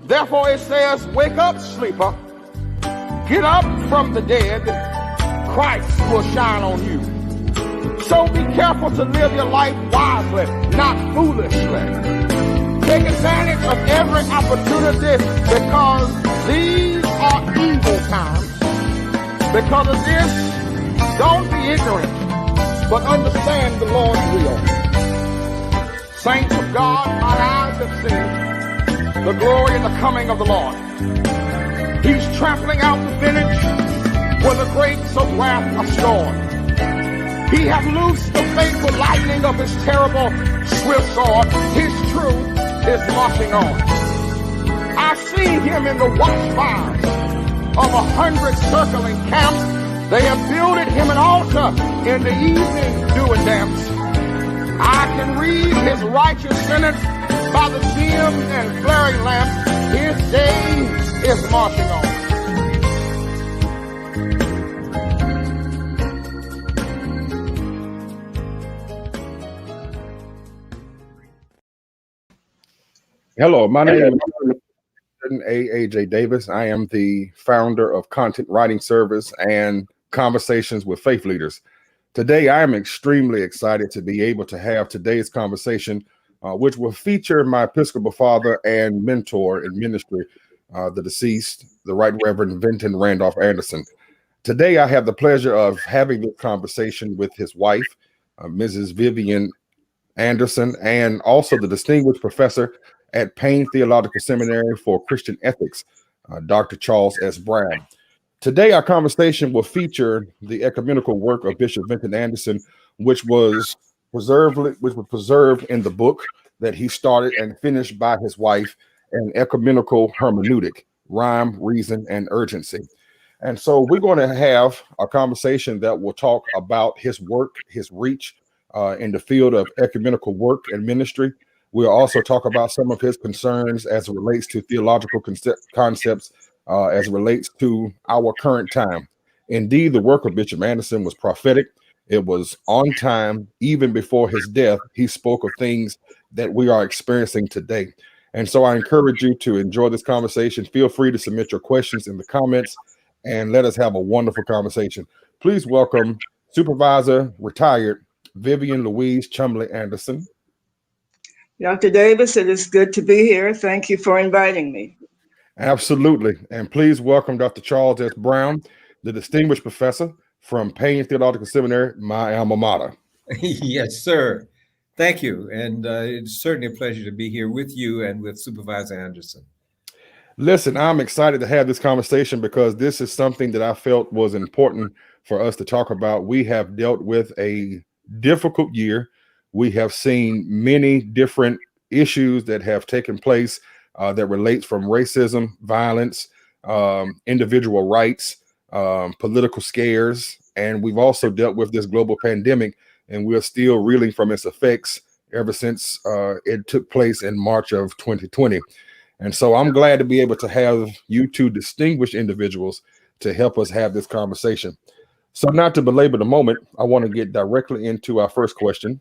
Therefore it says, wake up, sleeper, get up from the dead, Christ will shine on you. So be careful to live your life wisely, not foolishly. Take advantage of every opportunity because these are evil times. Because of this, don't be ignorant, but understand the Lord's will. Saints of God, my eyes have seen the glory and the coming of the Lord. He's trampling out the vintage where the grapes of wrath are stored. He hath loosed the faithful lightning of his terrible swift sword. His truth is marching on. I see him in the watchfires of 100 circling camps. They have builded him an altar in the evening dew and damps. I can read his righteous sentence by the dim and flaring lamps. His day is marching on. Hello, my name is A.J. Davis. I am the founder of Content Writing Service and Conversations with Faith Leaders. Today, I am extremely excited to be able to have today's conversation, which will feature my Episcopal father and mentor in ministry, the deceased, the Right Reverend Vinton Randolph Anderson. Today, I have the pleasure of having this conversation with his wife, Mrs. Vivienne Anderson, and also the distinguished professor at Payne Theological Seminary for Christian Ethics, Dr. Charles S. Brown. Today, our conversation will feature the ecumenical work of Bishop Vinton Anderson, which was preserved in the book that he started and finished by his wife, an ecumenical hermeneutic, rhyme, reason, and urgency. And so we're going to have a conversation that will talk about his work, his reach in the field of ecumenical work and ministry. We'll also talk about some of his concerns as it relates to theological concepts, as it relates to our current time. Indeed, the work of Bishop Anderson was prophetic. It was on time. Even before his death, he spoke of things that we are experiencing today. And so I encourage you to enjoy this conversation. Feel free to submit your questions in the comments and let us have a wonderful conversation. Please welcome Supervisor, retired Vivienne Louise Chumley Anderson. Dr. Davis, it is good to be here. Thank you for inviting me. Absolutely. And please welcome Dr. Charles S. Brown, the distinguished professor from Payne Theological Seminary, my alma mater. Yes, sir. Thank you. And it's certainly a pleasure to be here with you and with Supervisor Anderson. Listen, I'm excited to have this conversation because this is something that I felt was important for us to talk about. We have dealt with a difficult year. We have seen many different issues that have taken place that relates from racism, violence, individual rights, political scares, and we've also dealt with this global pandemic, and we're still reeling from its effects ever since it took place in March of 2020. And so I'm glad to be able to have you two distinguished individuals to help us have this conversation. So not to belabor the moment, I want to get directly into our first question.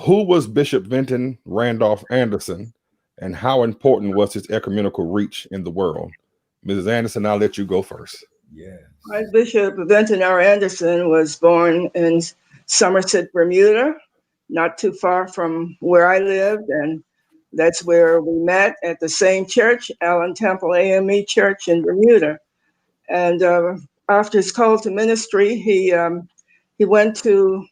Who was Bishop Vinton Randolph Anderson, and how important was his ecumenical reach in the world? Mrs. Anderson, I'll let you go first. Yeah. Bishop Vinton R. Anderson was born in Somerset, Bermuda, not too far from where I lived, and that's where we met at the same church, Allen Temple AME Church in Bermuda. And after his call to ministry, he went to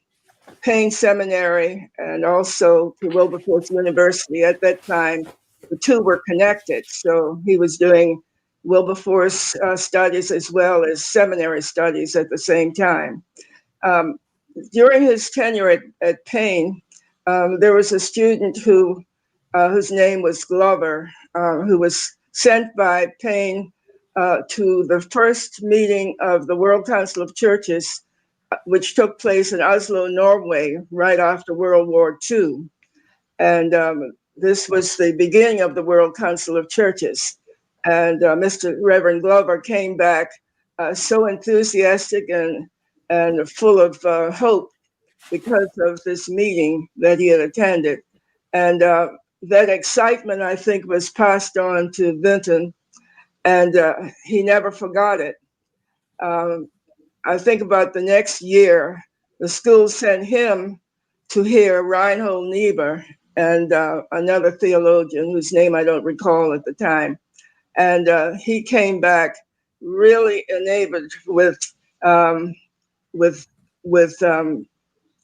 Payne Seminary and also to Wilberforce University. At that time, the two were connected. So he was doing Wilberforce studies as well as seminary studies at the same time. During his tenure at Payne, there was a student whose name was Glover, who was sent by Payne to the first meeting of the World Council of Churches, which took place in Oslo, Norway, right after World War II. And this was the beginning of the World Council of Churches. And Mr. Reverend Glover came back so enthusiastic and full of hope because of this meeting that he had attended. And that excitement, I think, was passed on to Vinton, and he never forgot it. I think about the next year, the school sent him to hear Reinhold Niebuhr and another theologian whose name I don't recall at the time. And he came back really enabled with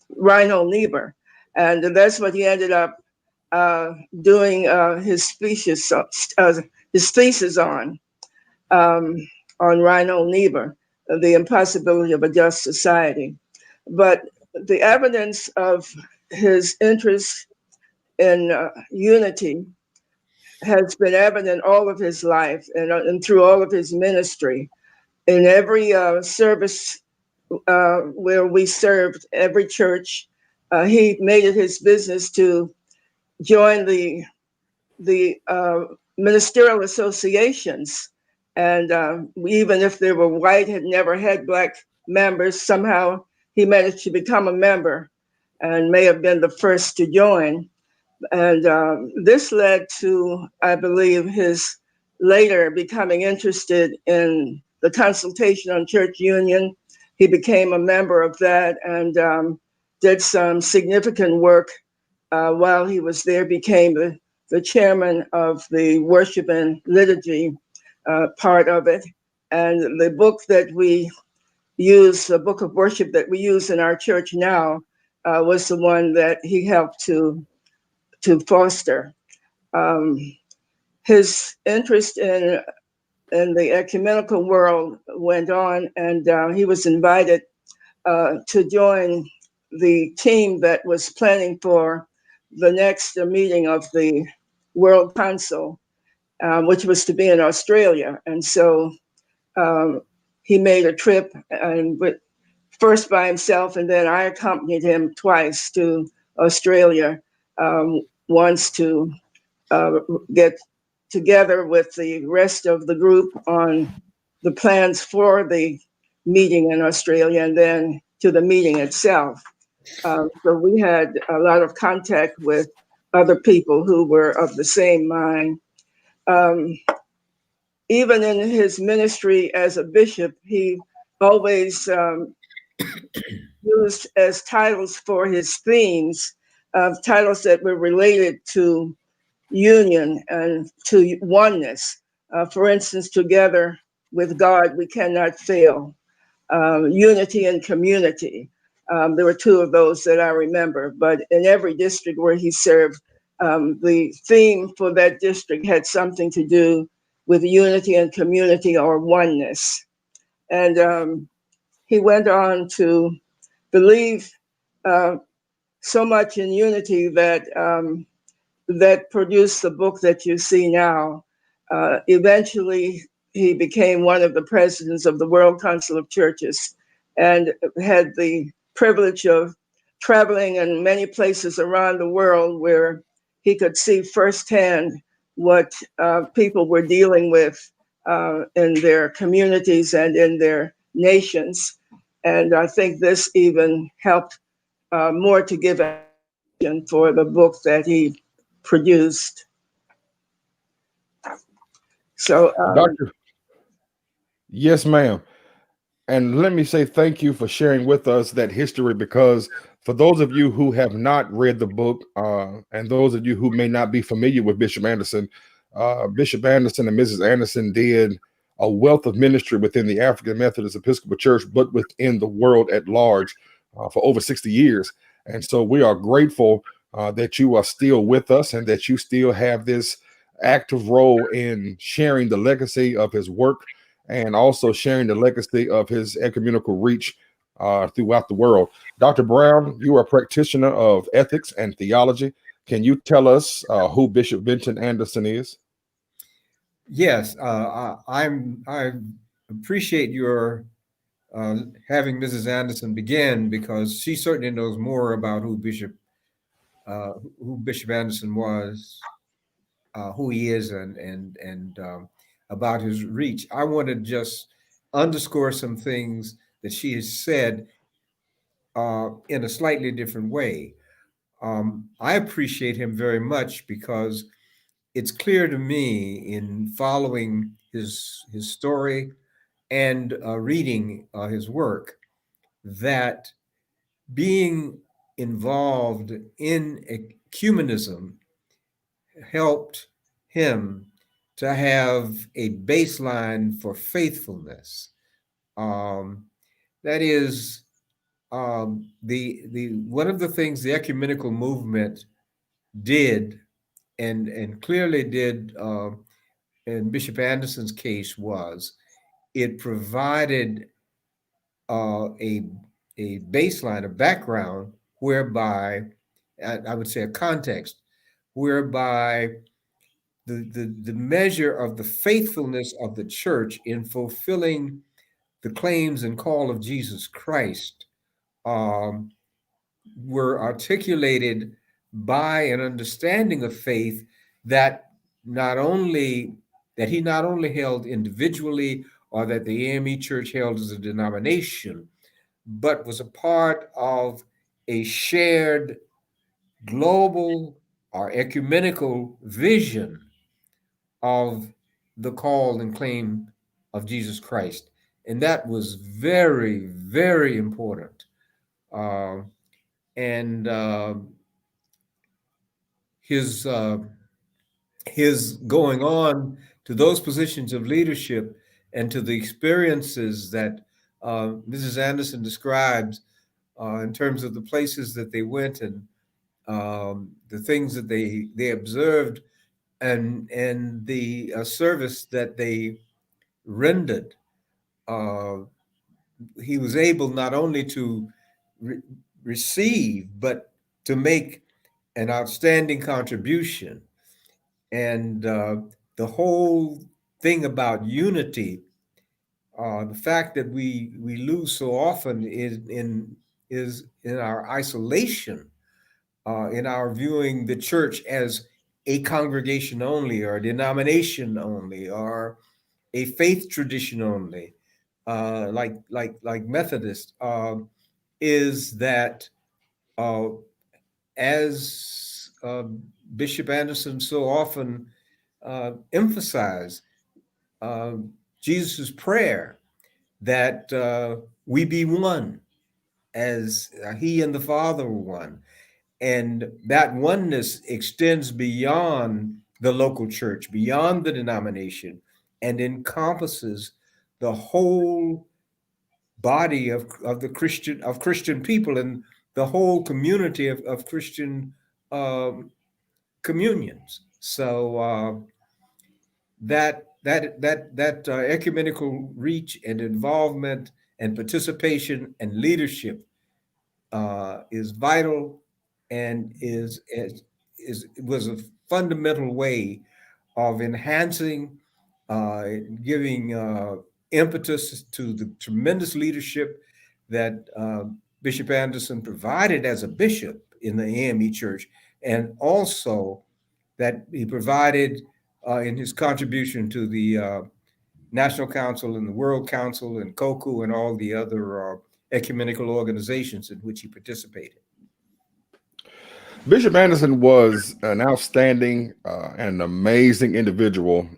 Reinhold Niebuhr. And that's what he ended up doing his thesis on Reinhold Niebuhr, the impossibility of a just society. But the evidence of his interest in unity has been evident all of his life and through all of his ministry. In every service where we served, every church, he made it his business to join the ministerial associations. And even if they were white, had never had Black members, somehow he managed to become a member and may have been the first to join. And this led to, I believe, his later becoming interested in the Consultation on Church Union. He became a member of that and did some significant work while he was there, became the chairman of the worship and liturgy part of it. And the book that we use, the book of worship that we use in our church now, was the one that he helped to foster. His interest in the ecumenical world went on, and he was invited to join the team that was planning for the next meeting of the World Council, which was to be in Australia. And so he made a trip, and first by himself, and then I accompanied him twice to Australia, once to get together with the rest of the group on the plans for the meeting in Australia, and then to the meeting itself. So we had a lot of contact with other people who were of the same mind. Even in his ministry as a bishop, he always used as titles for his themes, titles that were related to union and to oneness. For instance, together with God, we cannot fail. Unity and community. There were two of those that I remember, but in every district where he served, the theme for that district had something to do with unity and community or oneness. And he went on to believe so much in unity that that produced the book that you see now. Eventually, he became one of the presidents of the World Council of Churches and had the privilege of traveling in many places around the world where he could see firsthand what people were dealing with in their communities and in their nations. And I think this even helped more to give action for the book that he produced. So, Doctor, yes, ma'am. And let me say thank you for sharing with us that history, because for those of you who have not read the book, and those of you who may not be familiar with Bishop Anderson, Bishop Anderson and Mrs. Anderson did a wealth of ministry within the African Methodist Episcopal Church, but within the world at large for over 60 years. And so we are grateful that you are still with us and that you still have this active role in sharing the legacy of his work and also sharing the legacy of his ecumenical reach throughout the world. Dr. Brown, you are a practitioner of ethics and theology. Can you tell us who Bishop Vinton Anderson is? Yes, I appreciate your having Mrs. Anderson begin, because she certainly knows more about who Bishop Anderson was, who he is, and about his reach. I want to just underscore some things that she has said in a slightly different way. I appreciate him very much because it's clear to me in following his story and reading his work that being involved in ecumenism helped him to have a baseline for faithfulness. That is, the one of the things the ecumenical movement did and clearly did in Bishop Anderson's case was it provided a baseline, a background whereby I would say a context whereby the measure of the faithfulness of the church in fulfilling the claims and call of Jesus Christ um, were articulated by an understanding of faith that he not only held individually or that the AME Church held as a denomination, but was a part of a shared global or ecumenical vision of the call and claim of Jesus Christ. And that was very, very important. Uh, and his going on to those positions of leadership and to the experiences that Mrs. Anderson describes in terms of the places that they went and the things that they observed and the service that they rendered. He was able not only to receive, but to make an outstanding contribution. And the whole thing about unity, the fact that we lose so often is in our isolation, in our viewing the church as a congregation only, or a denomination only, or a faith tradition only, like Methodist, is that as Bishop Anderson so often emphasized, Jesus' prayer that we be one as he and the Father were one. And that oneness extends beyond the local church, beyond the denomination, and encompasses the whole body of Christian people and the whole community of Christian communions. So that ecumenical reach and involvement and participation and leadership is vital and was a fundamental way of enhancing, giving impetus to the tremendous leadership that Bishop Anderson provided as a bishop in the AME Church, and also that he provided in his contribution to the National Council and the World Council and COCU and all the other ecumenical organizations in which he participated. Bishop Anderson was an outstanding and amazing individual.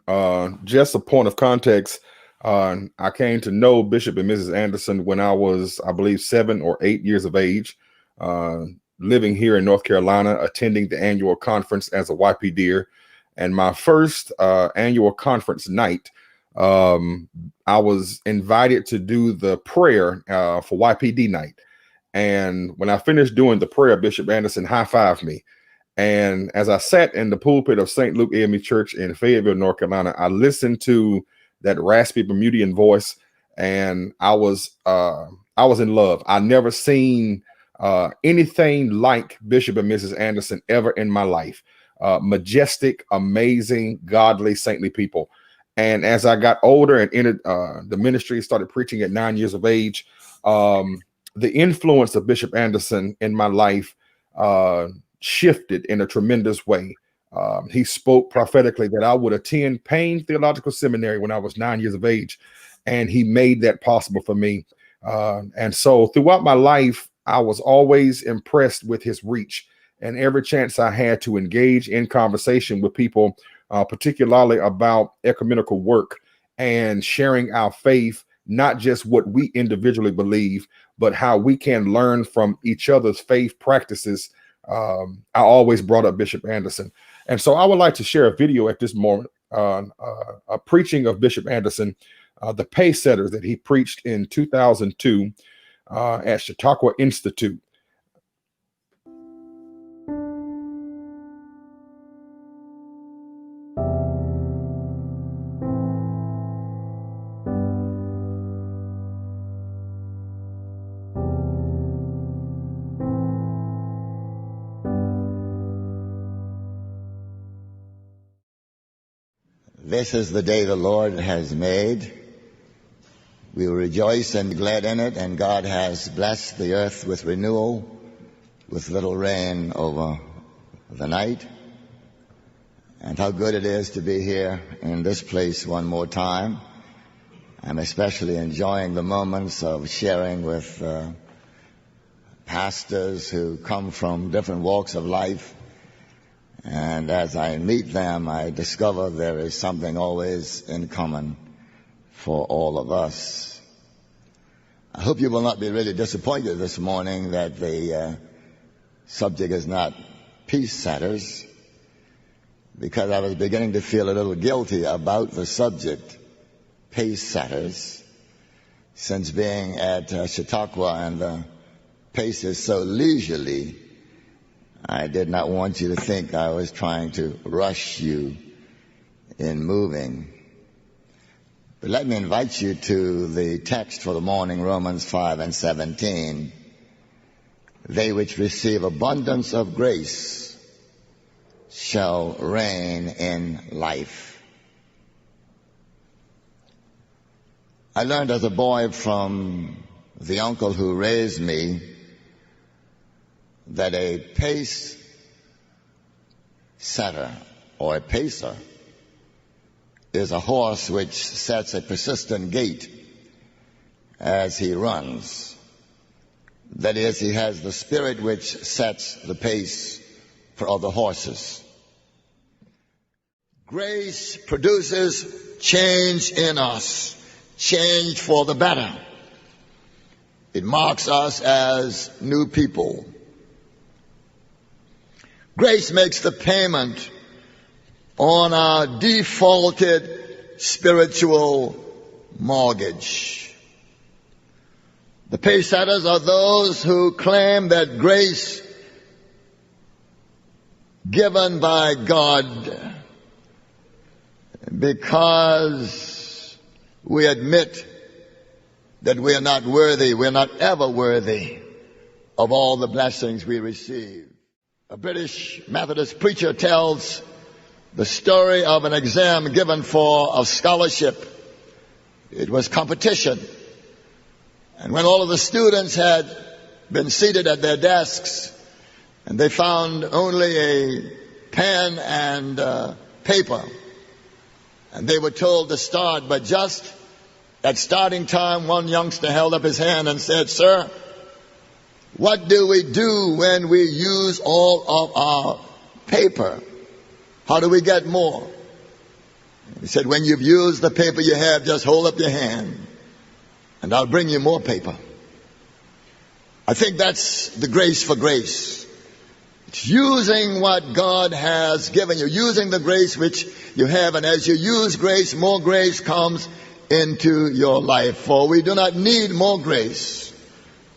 Just a point of context, I came to know Bishop and Mrs. Anderson when I was, I believe, 7 or 8 years of age, living here in North Carolina, attending the annual conference as a YPDer. And my first annual conference night, I was invited to do the prayer for YPD night. And when I finished doing the prayer, Bishop Anderson high-fived me. And as I sat in the pulpit of St. Luke AME Church in Fayetteville, North Carolina, I listened to that raspy Bermudian voice, and I was in love. I never seen anything like Bishop and Mrs. Anderson ever in my life. Majestic, amazing, godly, saintly people. And as I got older and entered the ministry, started preaching at 9 years of age, the influence of Bishop Anderson in my life shifted in a tremendous way. He spoke prophetically that I would attend Payne Theological Seminary when I was 9 years of age, and he made that possible for me. And so throughout my life, I was always impressed with his reach and every chance I had to engage in conversation with people, particularly about ecumenical work and sharing our faith, not just what we individually believe, but how we can learn from each other's faith practices. I always brought up Bishop Anderson. And so I would like to share a video at this moment, a preaching of Bishop Anderson, the pace setters that he preached in 2002 at Chautauqua Institute. This is the day the Lord has made. We will rejoice and be glad in it, and God has blessed the earth with renewal, with little rain over the night. And how good it is to be here in this place one more time. I'm especially enjoying the moments of sharing with pastors who come from different walks of life. And as I meet them, I discover there is something always in common for all of us. I hope you will not be really disappointed this morning that the subject is not peace setters, because I was beginning to feel a little guilty about the subject, pace setters, since being at Chautauqua and the pace is so leisurely. I did not want you to think I was trying to rush you in moving. But let me invite you to the text for the morning, Romans 5:17. They which receive abundance of grace shall reign in life. I learned as a boy from the uncle who raised me that a pace setter or a pacer is a horse which sets a persistent gait as he runs. That is, he has the spirit which sets the pace for other horses. Grace produces change in us, change for the better. It marks us as new people. Grace makes the payment on our defaulted spiritual mortgage. The pace setters are those who claim that grace given by God, because we admit that we are not worthy, we're not ever worthy of all the blessings we receive. A British Methodist preacher tells the story of an exam given for a scholarship. It was competition. And when all of the students had been seated at their desks and they found only a pen and paper, and they were told to start, but just at starting time, one youngster held up his hand and said, "Sir, what do we do when we use all of our paper? How do we get more?" He said, "When you've used the paper you have, just hold up your hand and I'll bring you more paper." I think that's the grace for grace. It's using what God has given you, using the grace which you have, and as you use grace, more grace comes into your life. For we do not need more grace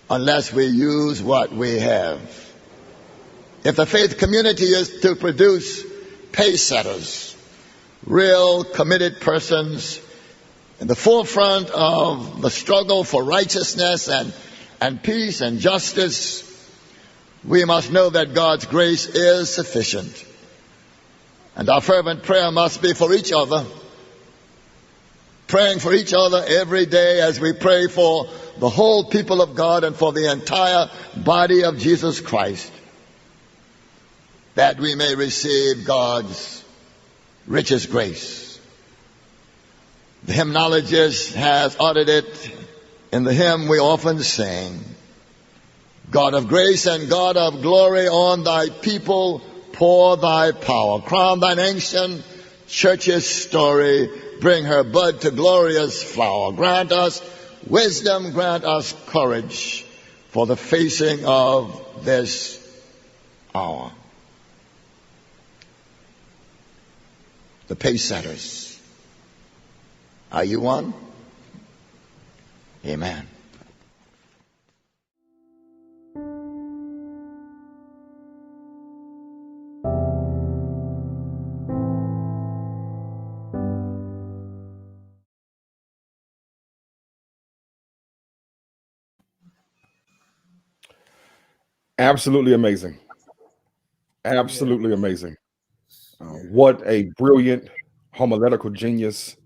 unless we use what we have. If the faith community is to produce pace setters, real committed persons in the forefront of the struggle for righteousness and peace and justice, we must know that God's grace is sufficient. And our fervent prayer must be for each other, praying for each other every day as we pray for the whole people of God and for the entire body of Jesus Christ, that we may receive God's richest grace. The hymnologist has uttered it in the hymn we often sing. God of grace and God of glory, on thy people pour thy power. Crown thine ancient church's story. Bring her bud to glorious flower. Grant us wisdom, grant us courage for the facing of this hour. The pace setters. Are you one? Amen. Absolutely amazing. Absolutely amazing. What a brilliant homiletical genius.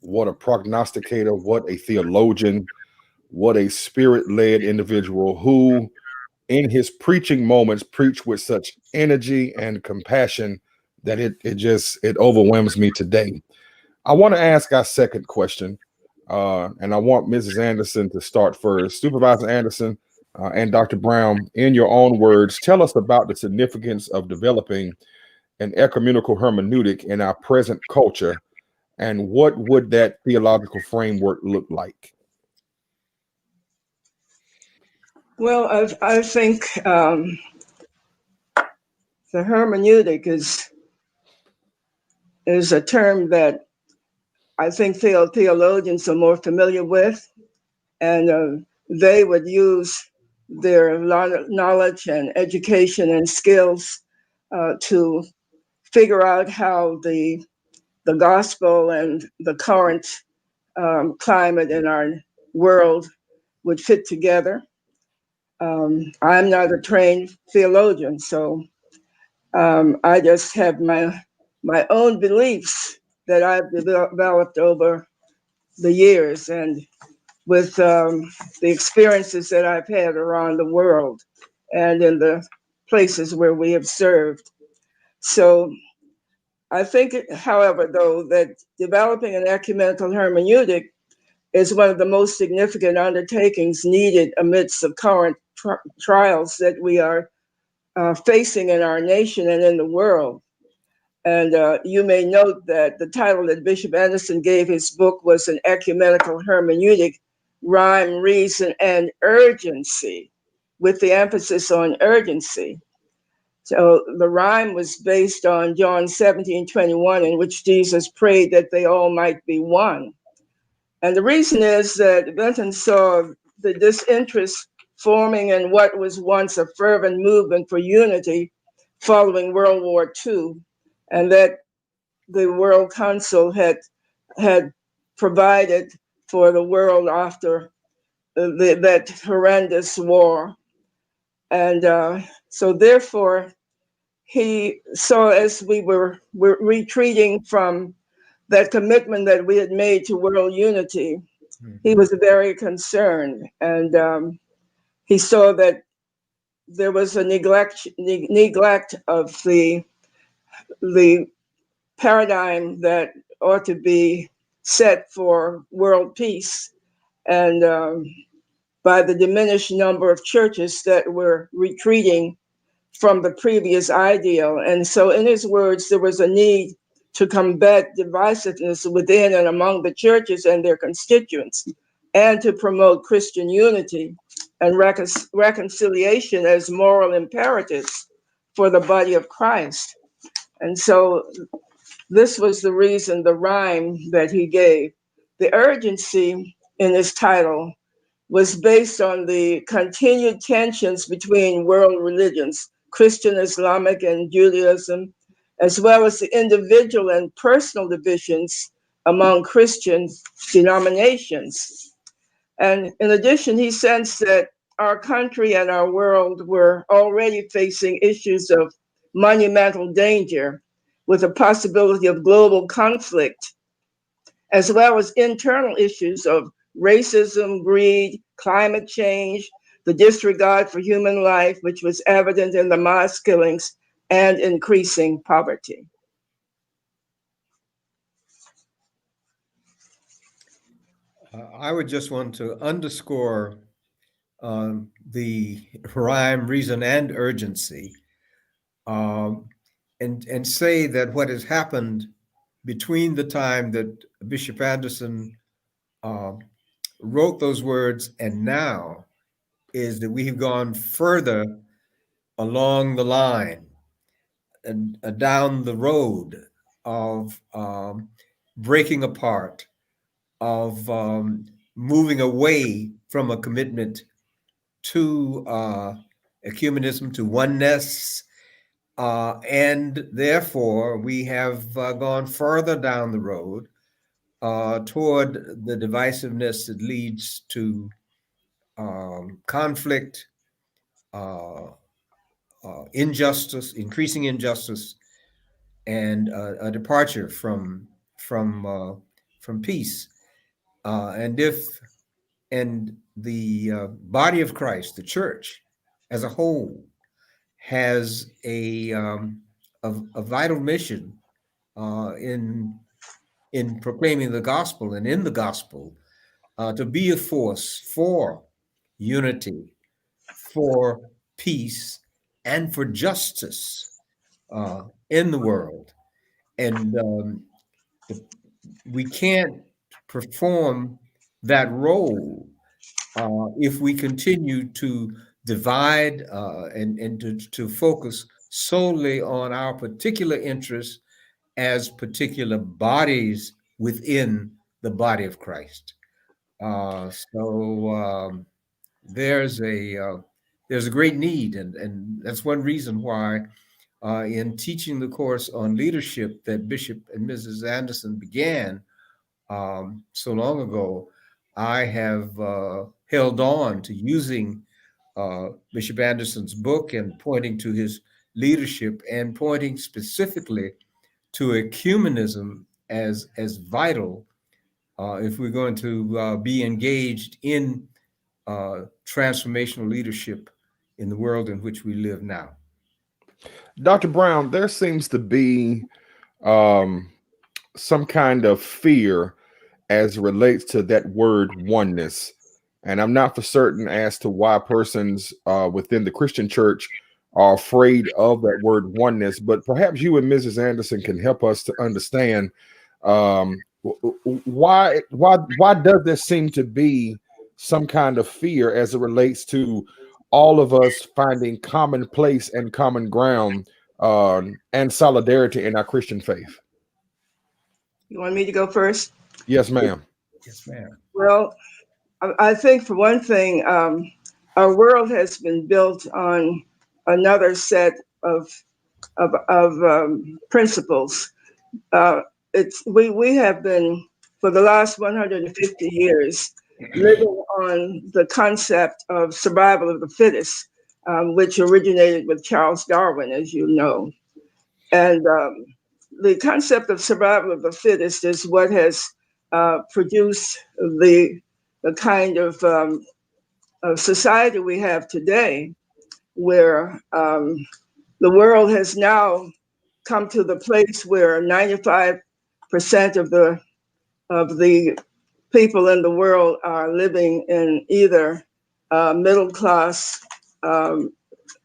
What a prognosticator. What a theologian. What a spirit-led individual who, in his preaching moments, preached with such energy and compassion that it overwhelms me today. I want to ask our second question, and I want Mrs. Anderson to start first. Supervisor Anderson and Dr. Brown, in your own words, tell us about the significance of developing an ecumenical hermeneutic in our present culture, and what would that theological framework look like? Well, I think the hermeneutic is a term that I think theologians are more familiar with, and they would use their knowledge and education and skills to figure out how the gospel and the current climate in our world would fit together. I'm not a trained theologian, so I just have my own beliefs that I've developed over the years and with the experiences that I've had around the world and in the places where we have served. So I think, however, though, that developing an ecumenical hermeneutic is one of the most significant undertakings needed amidst the current trials that we are facing in our nation and in the world. And you may note that the title that Bishop Anderson gave his book was An Ecumenical Hermeneutic, Rhyme, Reason, and Urgency, with the emphasis on urgency. So the rhyme was based on John 17:21, in which Jesus prayed that they all might be one. And the reason is that Vinton saw the disinterest forming in what was once a fervent movement for unity following World War II, and that the World Council had provided for the world after that horrendous war. And so therefore, he saw, as we were retreating from that commitment that we had made to world unity, he was very concerned. And he saw that there was a neglect of the paradigm that ought to be set for world peace, and by the diminished number of churches that were retreating from the previous ideal. And so, in his words, there was a need to combat divisiveness within and among the churches and their constituents, and to promote Christian unity and reconciliation as moral imperatives for the body of Christ. And so this was the reason, the rhyme that he gave. The urgency in his title was based on the continued tensions between world religions, Christian, Islamic, and Judaism, as well as the individual and personal divisions among Christian denominations. And in addition, he sensed that our country and our world were already facing issues of monumental danger, with a possibility of global conflict, as well as internal issues of racism, greed, climate change, the disregard for human life, which was evident in the mass killings, and increasing poverty. I would just want to underscore the rhyme, reason, and urgency, and say that what has happened between the time that Bishop Anderson wrote those words and now is that we have gone further along the line and down the road of breaking apart, of moving away from a commitment to ecumenism, to oneness, and therefore we have gone further down the road toward the divisiveness that leads to conflict, injustice, increasing injustice, and a departure from peace. And the body of Christ, the church as a whole, has a vital mission in proclaiming the gospel and in the gospel to be a force for unity, for peace, and for justice in the world. And we can't perform that role if we continue to divide and to focus solely on our particular interests as particular bodies within the body of Christ. So there's a great need, and that's one reason why in teaching the course on leadership that Bishop and Mrs. Anderson began so long ago, I have held on to using Bishop Anderson's book and pointing to his leadership and pointing specifically to ecumenism as vital if we're going to be engaged in transformational leadership in the world in which we live now. Dr. Brown, there seems to be some kind of fear as it relates to that word oneness. And I'm not for certain as to why persons within the Christian church are afraid of that word oneness, but perhaps you and Mrs. Anderson can help us to understand why does there seem to be some kind of fear as it relates to all of us finding common place and common ground and solidarity in our Christian faith? You want me to go first? Yes, ma'am. Yes, ma'am. Well, I think for one thing, our world has been built on another set of principles. We have been, for the last 150 years, living on the concept of survival of the fittest, which originated with Charles Darwin, as you know. And the concept of survival of the fittest is what has produced the kind of society we have today, where the world has now come to the place where 95% of the people in the world are living in either middle class, in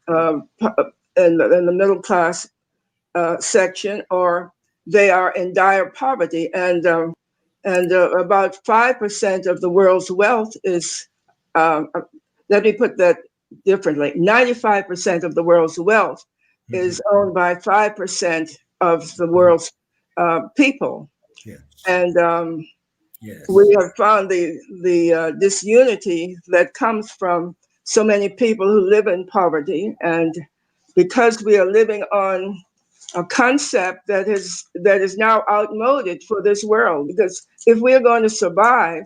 the middle class section, or they are in dire poverty. And about 5% of the world's wealth is, let me put that differently, 95% of the world's wealth is owned by 5% of the world's people. Yes. And Yes. we have found the disunity that comes from so many people who live in poverty. And because we are living on a concept that is now outmoded for this world, because if we are going to survive,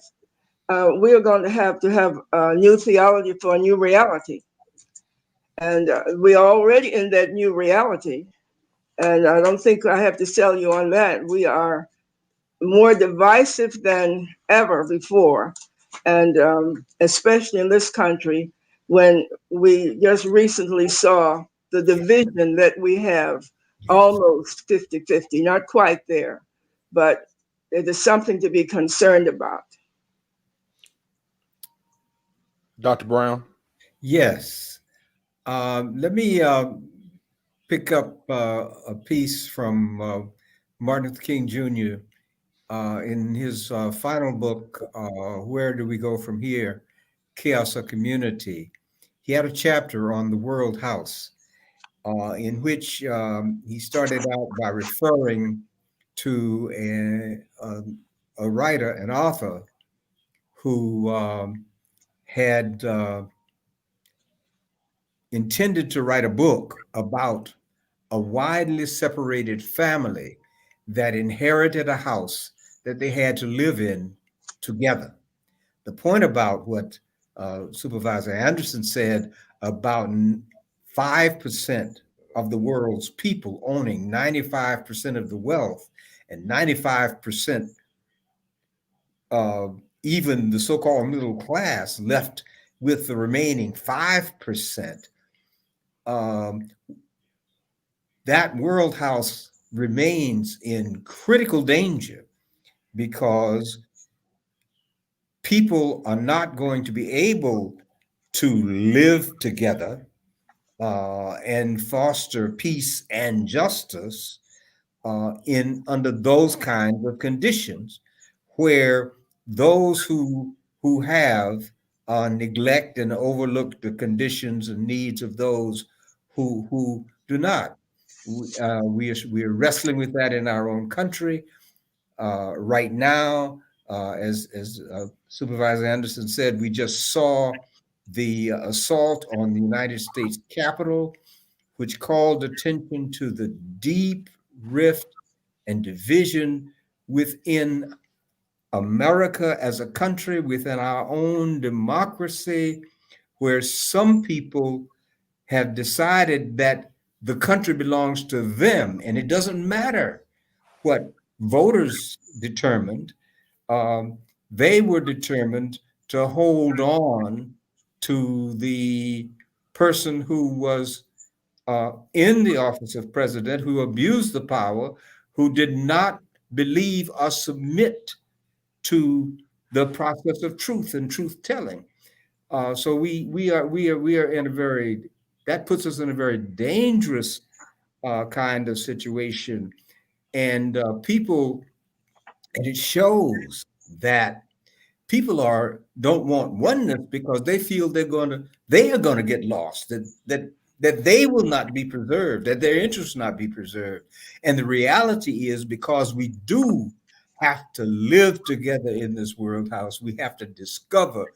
we are going to have a new theology for a new reality. And we are already in that new reality. And I don't think I have to sell you on that. We are more divisive than ever before. And especially in this country, when we just recently saw the division that we have, almost 50-50, not quite there, but it is something to be concerned about. Dr. Brown? Yes. Let me pick up a piece from Martin Luther King Jr. In his final book, Where Do We Go From Here? Chaos or Community. He had a chapter on the World House in which he started out by referring to a writer, an author, who had intended to write a book about a widely separated family that inherited a house that they had to live in together. The point about what Supervisor Anderson said about 5% of the world's people owning 95% of the wealth and 95% of even the so-called middle class left with the remaining 5%. That world house remains in critical danger because people are not going to be able to live together and foster peace and justice in under those kinds of conditions, where those who have neglect and overlook the conditions and needs of those who do not. We are wrestling with that in our own country right now. As Supervisor Anderson said, we just saw the assault on the United States Capitol, which called attention to the deep rift and division within America as a country, within our own democracy, where some people have decided that the country belongs to them, and it doesn't matter what voters determined. They were determined to hold on to the person who was in the office of president, who abused the power, who did not believe or submit to the process of truth and truth telling. So we are in a very, that puts us in a very dangerous kind of situation, and people, and it shows that people don't want oneness because they feel they are going to get lost, that they will not be preserved, that their interests not be preserved. And the reality is, because we do have to live together in this world house, we have to discover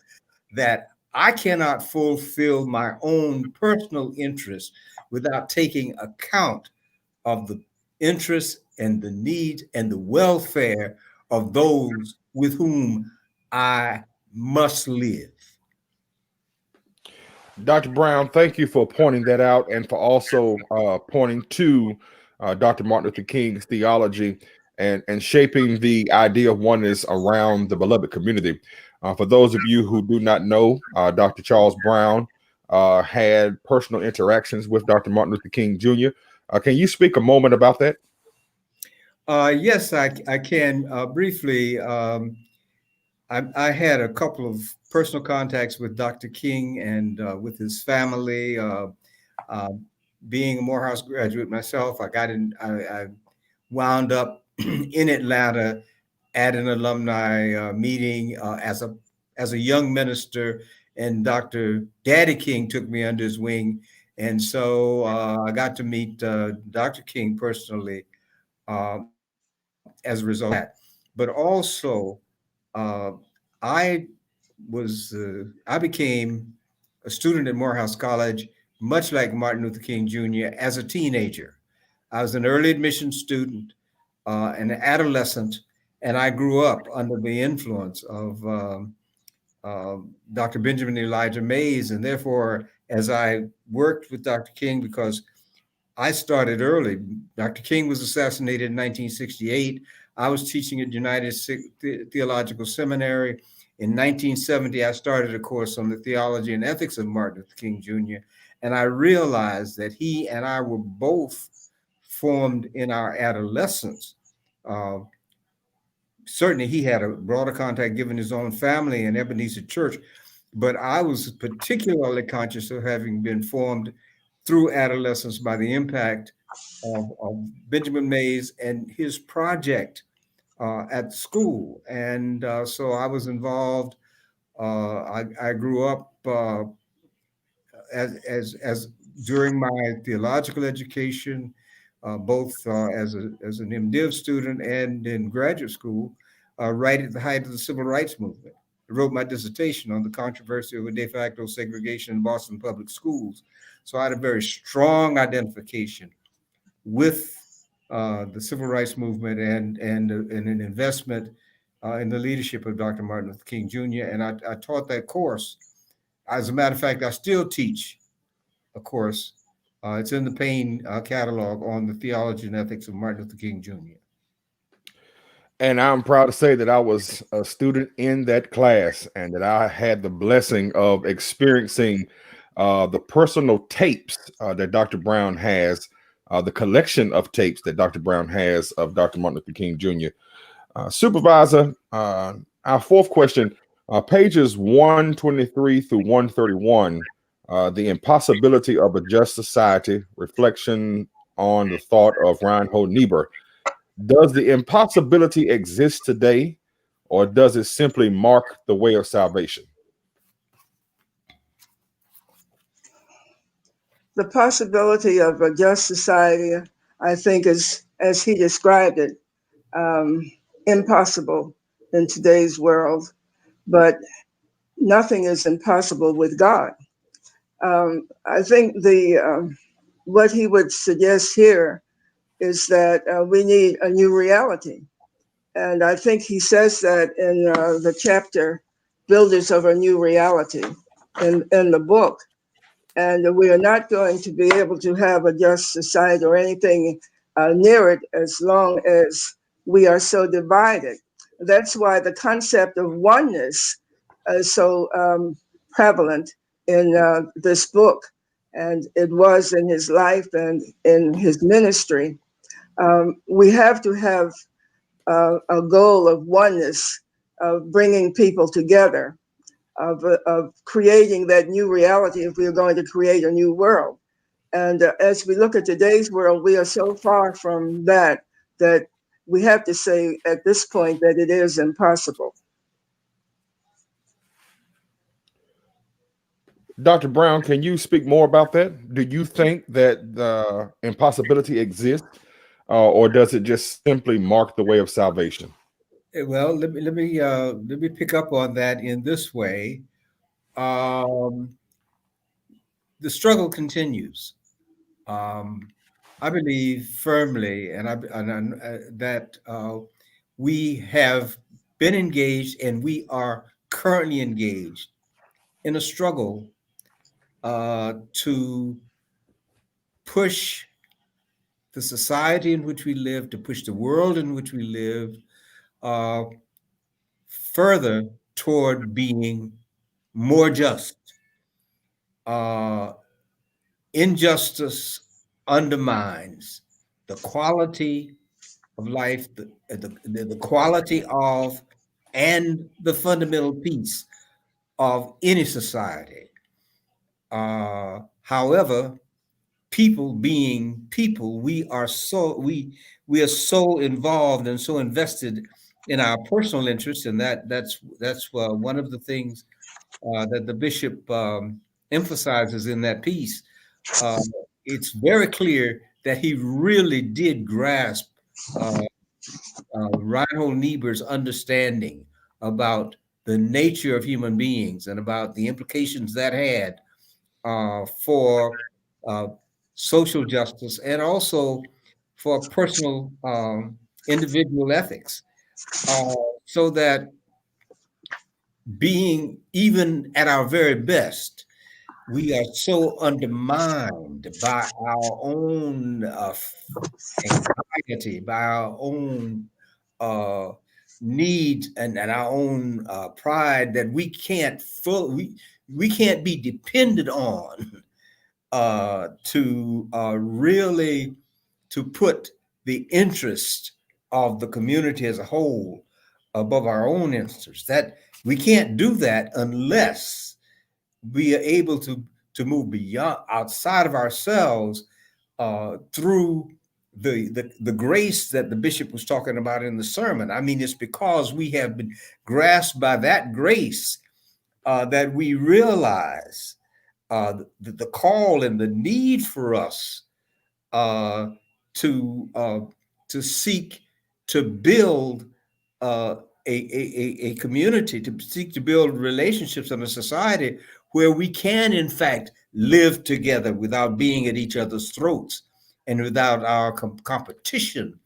that I cannot fulfill my own personal interests without taking account of the interests and the needs and the welfare of those with whom I must live. Dr. Brown, thank you for pointing that out and for also pointing to Dr. Martin Luther King's theology and shaping the idea of oneness around the beloved community. For those of you who do not know, Dr. Charles Brown had personal interactions with Dr. Martin Luther King Jr. Can you speak a moment about that? Yes, I can briefly. I had a couple of personal contacts with Dr. King and with his family. Being a Morehouse graduate myself, I wound up in Atlanta at an alumni meeting as a young minister, and Dr. Daddy King took me under his wing, and so I got to meet Dr. King personally as a result of that. But also, I became a student at Morehouse College, much like Martin Luther King Jr., as a teenager. I was an early admission student, an adolescent, and I grew up under the influence of Dr. Benjamin Elijah Mays. And therefore, as I worked with Dr. King, because I started early. Dr. King was assassinated in 1968. I was teaching at United Theological Seminary. In 1970, I started a course on the theology and ethics of Martin Luther King Jr., and I realized that he and I were both formed in our adolescence. Certainly, he had a broader contact given his own family and Ebenezer Church, but I was particularly conscious of having been formed through adolescence by the impact of Benjamin Mays and his project at school. And so I was involved. I grew up as during my theological education, both as an MDiv student and in graduate school, right at the height of the civil rights movement. I wrote my dissertation on the controversy over de facto segregation in Boston public schools. So I had a very strong identification with the civil rights movement and an investment in the leadership of Dr. Martin Luther King Jr. And I taught that course. As a matter of fact, I still teach a course. It's in the Payne catalog on the theology and ethics of Martin Luther King Jr. And I'm proud to say that I was a student in that class and that I had the blessing of experiencing the personal tapes that Dr. Brown has, the collection of tapes that Dr. Brown has of Dr. Martin Luther King Jr. Supervisor, our fourth question, pages 123 through 131, the impossibility of a just society, reflection on the thought of Reinhold Niebuhr. Does the impossibility exist today, or does it simply mark the way of salvation? The possibility of a just society, I think, is, as he described it, impossible in today's world, but nothing is impossible with God. I think what he would suggest here is that we need a new reality. And I think he says that in the chapter, Builders of a New Reality, in the book. And we are not going to be able to have a just society or anything near it as long as we are so divided. That's why the concept of oneness is so prevalent in this book. And it was in his life and in his ministry. We have to have a goal of oneness, of bringing people together, of creating that new reality if we are going to create a new world. And as we look at today's world, we are so far from that we have to say at this point that it is impossible. Dr. Brown, can you speak more about that? Do you think that the impossibility exists, or does it just simply mark the way of salvation? Well, let me pick up on that in this way. The struggle continues. I believe firmly, that we have been engaged, and we are currently engaged in a struggle to push the society in which we live, to push the world in which we live further toward being more just. Injustice undermines the quality of life, the quality of, and the fundamental piece of any society. However, people being people, we are so involved and so invested in our personal interests, and that's one of the things that the bishop emphasizes in that piece. It's very clear that he really did grasp Reinhold Niebuhr's understanding about the nature of human beings and about the implications that had for social justice and also for personal individual ethics. So that being even at our very best, we are so undermined by our own anxiety, by our own need and our own pride that we can't be depended on to really to put the interest of the community as a whole above our own interests. That we can't do that unless be able to move beyond, outside of ourselves, through the grace that the bishop was talking about in the sermon. I mean, it's because we have been grasped by that grace that we realize the call and the need for us to seek to build a community, to seek to build relationships in a society where we can, in fact, live together without being at each other's throats and without our competition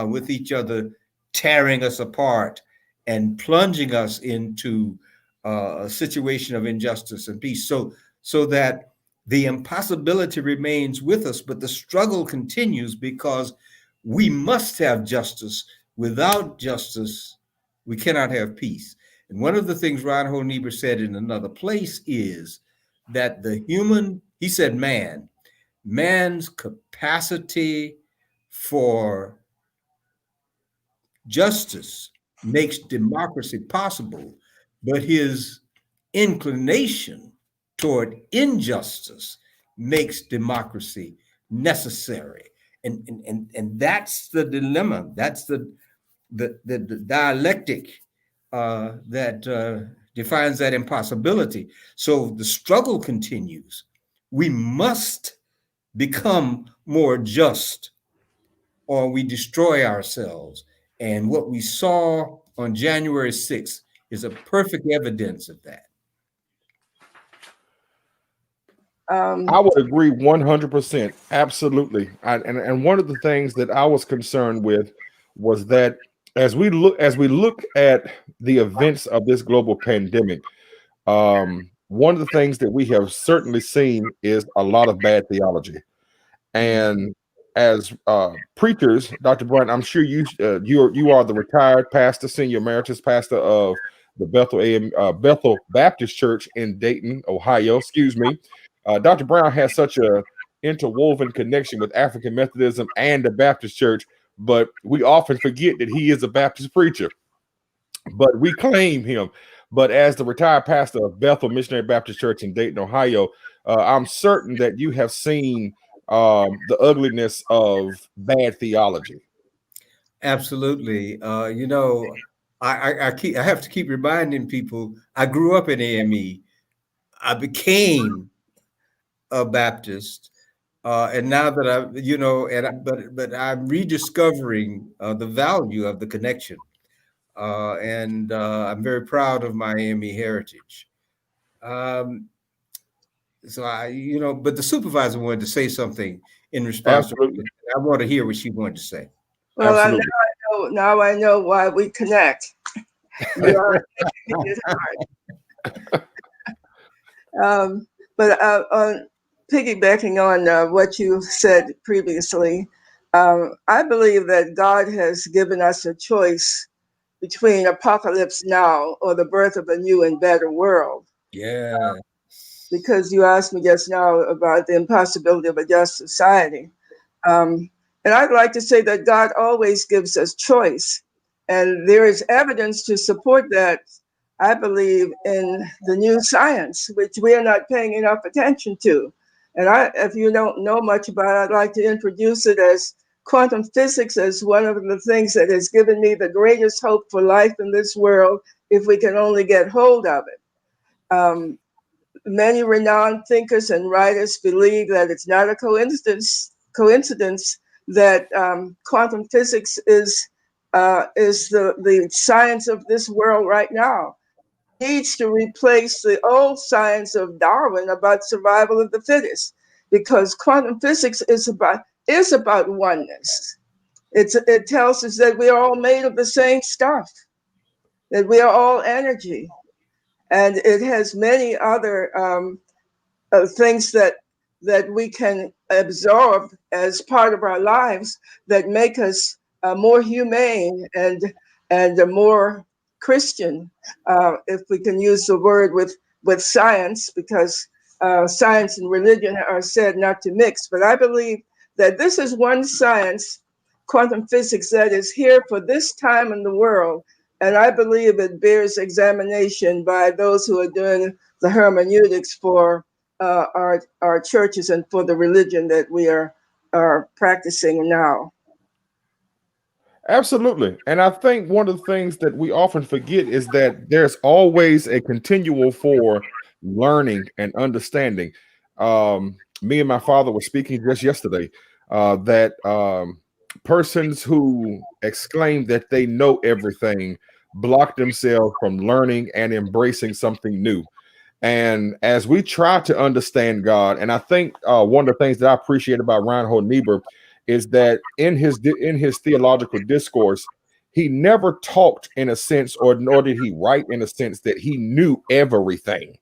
with each other tearing us apart and plunging us into a situation of injustice and peace. So that the impossibility remains with us, but the struggle continues because we must have justice. Without justice, we cannot have peace. And one of the things Reinhold Niebuhr said in another place is that he said man's capacity for justice makes democracy possible, but his inclination toward injustice makes democracy necessary. And that's the dilemma. That's the dialectic that defines that impossibility. So the struggle continues. We must become more just, or we destroy ourselves. And what we saw on January 6th is a perfect evidence of that. I would agree 100%. Absolutely. And one of the things that I was concerned with was that as we look at the events of this global pandemic, one of the things that we have certainly seen is a lot of bad theology. And as preachers, Dr. Bryant, I'm sure you are the retired pastor, senior emeritus pastor of the Bethel Baptist Church in Dayton, Ohio. Excuse me. Dr. Brown has such a interwoven connection with African Methodism and the Baptist Church, but we often forget that he is a Baptist preacher. But we claim him. But as the retired pastor of Bethel Missionary Baptist Church in Dayton, Ohio, I'm certain that you have seen the ugliness of bad theology. Absolutely. I have to keep reminding people, I grew up in AME. I became a Baptist. And now that but I'm rediscovering the value of the connection. And I'm very proud of my AME heritage. But the supervisor wanted to say something in response to it. I want to hear what she wanted to say. Well, now I know why we connect. But on piggybacking on what you said previously, I believe that God has given us a choice between apocalypse now or the birth of a new and better world. Yeah. Because you asked me just now about the impossibility of a just society. And I'd like to say that God always gives us choice. And there is evidence to support that, I believe, in the new science, which we are not paying enough attention to. And if you don't know much about it, I'd like to introduce it as quantum physics as one of the things that has given me the greatest hope for life in this world, if we can only get hold of it. Many renowned thinkers and writers believe that it's not a coincidence that quantum physics is the science of this world right now. It needs to replace the old science of Darwin about survival of the fittest, because quantum physics is about oneness. It tells us that we are all made of the same stuff, that we are all energy. And it has many other things that we can absorb as part of our lives that make us more humane and more Christian, if we can use the word with science, because science and religion are said not to mix. But I believe that this is one science, quantum physics, that is here for this time in the world, And I believe it bears examination by those who are doing the hermeneutics for our churches and for the religion that we are practicing now. Absolutely. And I think one of the things that we often forget is that there's always a continual for learning and understanding. Me and my father were speaking just yesterday that persons who exclaim that they know everything block themselves from learning and embracing something new. And as we try to understand God, and I think one of the things that I appreciate about Reinhold Niebuhr is that in his theological discourse, he never talked in a sense, or nor did he write in a sense that he knew everything.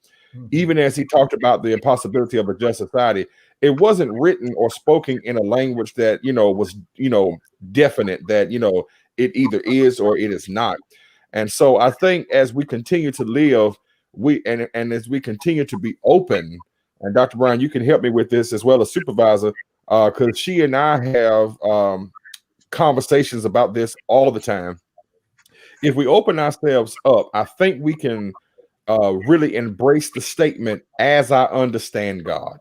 Even as he talked about the impossibility of a just society, it wasn't written or spoken in a language that was definite, that it either is or it is not. And so I think as we continue to live, and as we continue to be open, and Dr. Brown, you can help me with this as well as Supervisor, because she and I have conversations about this all the time. If we open ourselves up, I think we can really embrace the statement, as I understand God.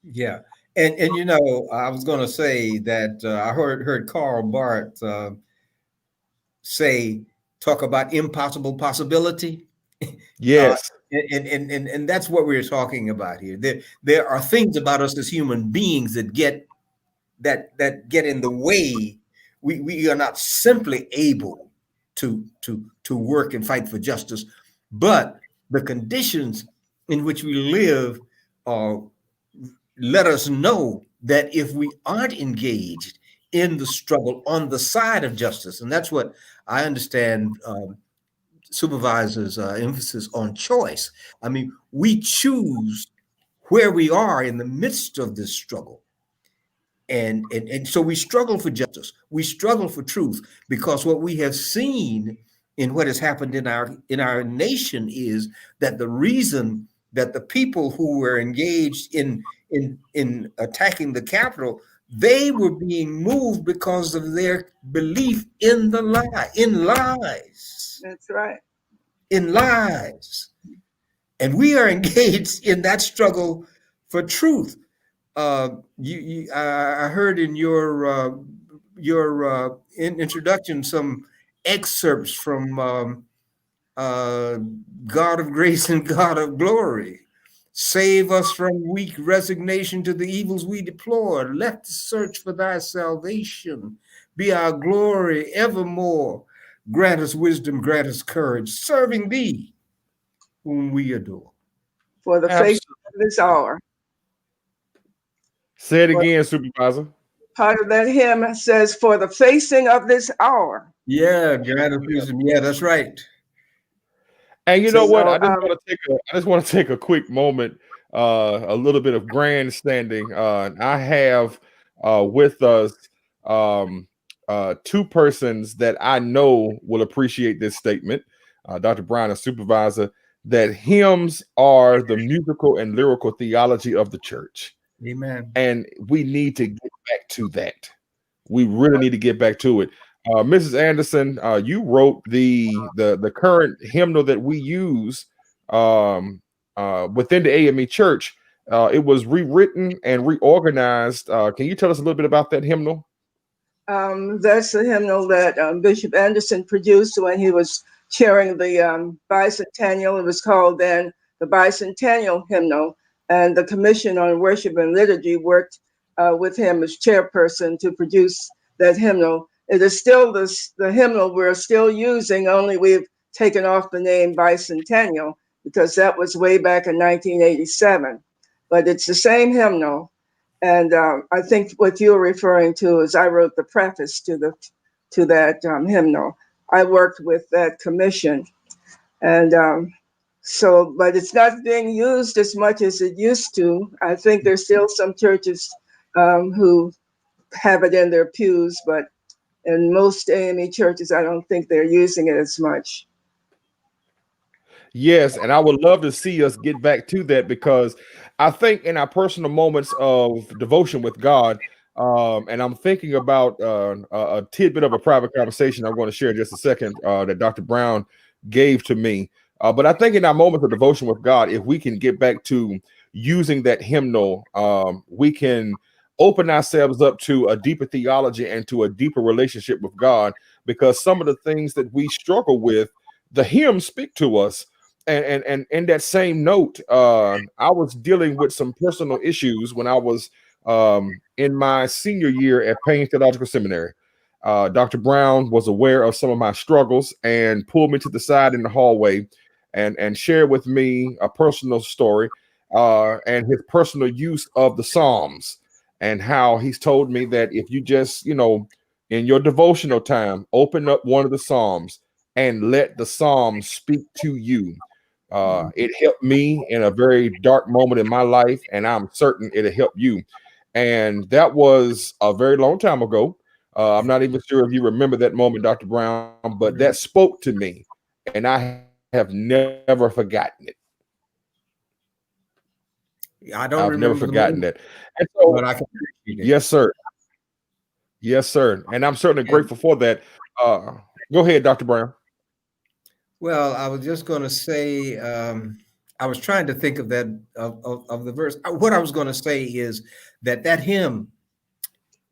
Yeah. And I was going to say that I heard Karl Barth talk about impossible possibility. Yes. And that's what we're talking about here. There are things about us as human beings that get in the way. We are not simply able to work and fight for justice, but the conditions in which we live let us know that if we aren't engaged in the struggle on the side of justice, and that's what I understand Supervisor's emphasis on choice. I mean, we choose where we are in the midst of this struggle. And so we struggle for justice. We struggle for truth, because what we have seen in what has happened in our nation is that the reason that the people who were engaged in attacking the Capitol, they were being moved because of their belief in lies. That's right. In lies. And we are engaged in that struggle for truth. I heard in your introduction some excerpts from God of Grace and God of Glory. Save us from weak resignation to the evils we deplore. Let the search for thy salvation be our glory evermore. Grant us wisdom, grant us courage, serving thee, whom we adore. For the face of this hour. Say it again, Supervisor. Part of that hymn says, for the facing of this hour. Yeah, grant us wisdom. Yeah, that's right. And you know what? I just want to take a quick moment, a little bit of grandstanding. I have with us two persons that I know will appreciate this statement, Dr. Brown and Supervisor, that hymns are the musical and lyrical theology of the church. Amen. And we need to get back to that. We really need to get back to it. Mrs. Anderson, you wrote the current hymnal that we use within the AME Church. It was rewritten and reorganized. Can you tell us a little bit about that hymnal? That's the hymnal that Bishop Anderson produced when he was chairing the bicentennial. It was called then the Bicentennial Hymnal, and the Commission on Worship and Liturgy worked with him as chairperson to produce that hymnal. It is still the hymnal we're still using, only we've taken off the name Bicentennial because that was way back in 1987. But it's the same hymnal. And I think what you're referring to is I wrote the preface to that hymnal. I worked with that commission. And but it's not being used as much as it used to. I think there's still some churches who have it in their pews, but in most AME churches, I don't think they're using it as much. Yes, and I would love to see us get back to that, because I think in our personal moments of devotion with God, And I'm thinking about a tidbit of a private conversation I'm going to share in just a second that Dr. Brown gave to me. But I think in our moments of devotion with God, if we can get back to using that hymnal, we can open ourselves up to a deeper theology and to a deeper relationship with God, because some of the things that we struggle with, the hymns speak to us. And in that same note, I was dealing with some personal issues when I was in my senior year at Payne Theological Seminary. Dr. Brown was aware of some of my struggles and pulled me to the side in the hallway and shared with me a personal story and his personal use of the Psalms, and how he's told me that if you just, in your devotional time, open up one of the Psalms and let the Psalms speak to you. It helped me in a very dark moment in my life, and I'm certain it'll help you. And that was a very long time ago. I'm not even sure if you remember that moment, Dr. Brown, but that spoke to me, and I have never forgotten it. I've never forgotten that. And so, but I can appreciate it. yes, sir. Yes, sir. And I'm certainly grateful for that. Go ahead, Dr. Brown. Well, I was just going to say, I was trying to think of that of the verse. What I was going to say is that hymn,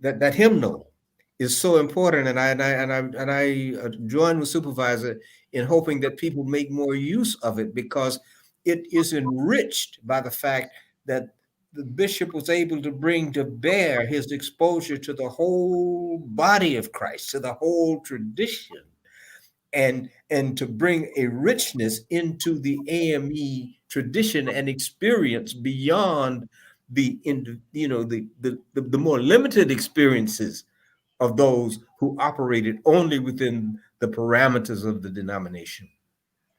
that hymnal, is so important, and I join with Supervisor in hoping that people make more use of it, because it is enriched by the fact that the bishop was able to bring to bear his exposure to the whole body of Christ, to the whole tradition, and to bring a richness into the AME tradition and experience beyond the more limited experiences of those who operated only within the parameters of the denomination.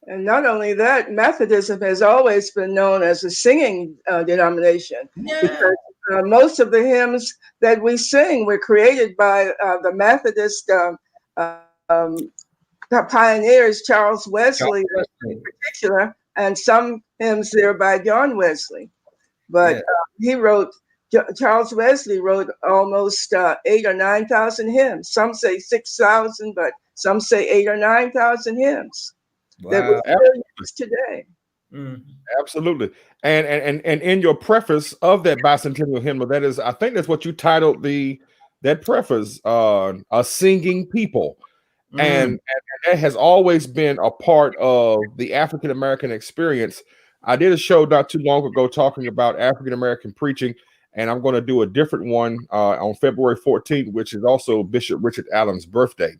And not only that, Methodism has always been known as a singing denomination. Yeah. Because most of the hymns that we sing were created by the Methodist pioneers, Charles Wesley in particular, and some hymns there by John Wesley. But Charles Wesley wrote almost 8,000 or 9,000 hymns. Some say 6,000, but some say 8,000 or 9,000 hymns. Wow. That we still use today. Absolutely. And in your preface of that bicentennial hymnal, that is, I think that's what you titled that preface, a singing people. And that has always been a part of the African American experience. I did a show not too long ago talking about African American preaching, and I'm going to do a different one on February 14th, which is also Bishop Richard Allen's birthday.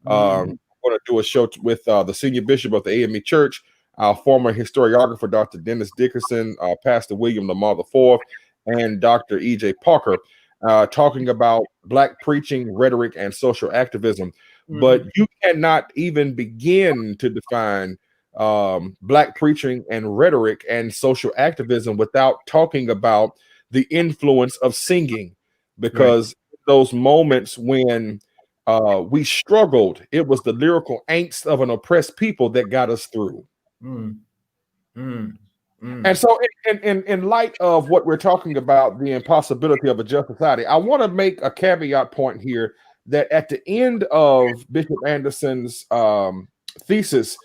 I'm going to do a show with the senior bishop of the AME Church, our former historiographer, Dr. Dennis Dickerson, Pastor William Lamar IV, and Dr. E.J. Parker, talking about Black preaching, rhetoric, and social activism. But you cannot even begin to define Black preaching and rhetoric and social activism without talking about the influence of singing, because those moments when we struggled, it was the lyrical angst of an oppressed people that got us through. And so in light of what we're talking about, the impossibility of a just society, I want to make a caveat point here that at the end of Bishop Anderson's thesis,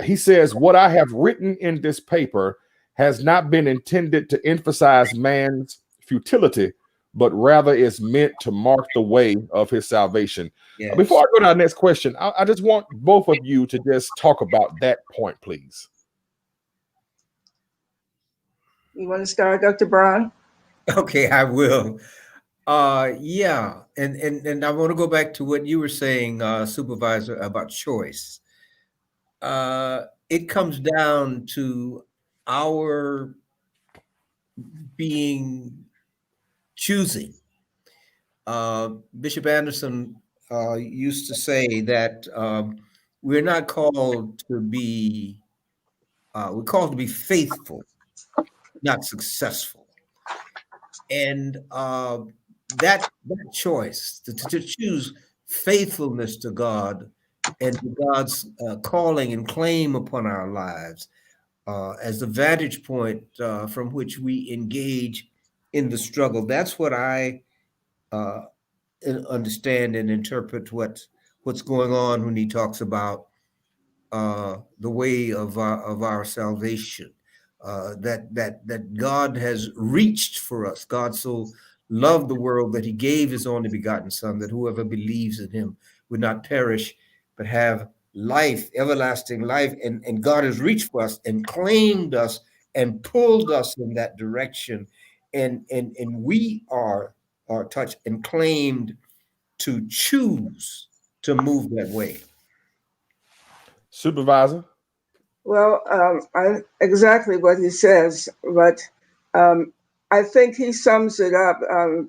he says, what I have written in this paper has not been intended to emphasize man's futility, but rather is meant to mark the way of his salvation. Yes. Before I go to our next question, I just want both of you to just talk about that point, please. You want to start, Dr. Brown? Okay, I will. Yeah, and I want to go back to what you were saying, Supervisor, about choice. It comes down to our choosing. Bishop Anderson used to say that we're not called to be, we're called to be faithful, not successful. And that choice to choose faithfulness to God and to God's calling and claim upon our lives as the vantage point from which we engage in the struggle. That's what I understand and interpret what's going on when he talks about the way of our salvation, that God has reached for us. God so loved the world that he gave his only begotten Son, that whoever believes in him would not perish, but have life, everlasting life. And God has reached for us and claimed us and pulled us in that direction. And we are touched and claimed to choose to move that way. Supervisor? Well, exactly what he says, but I think he sums it up.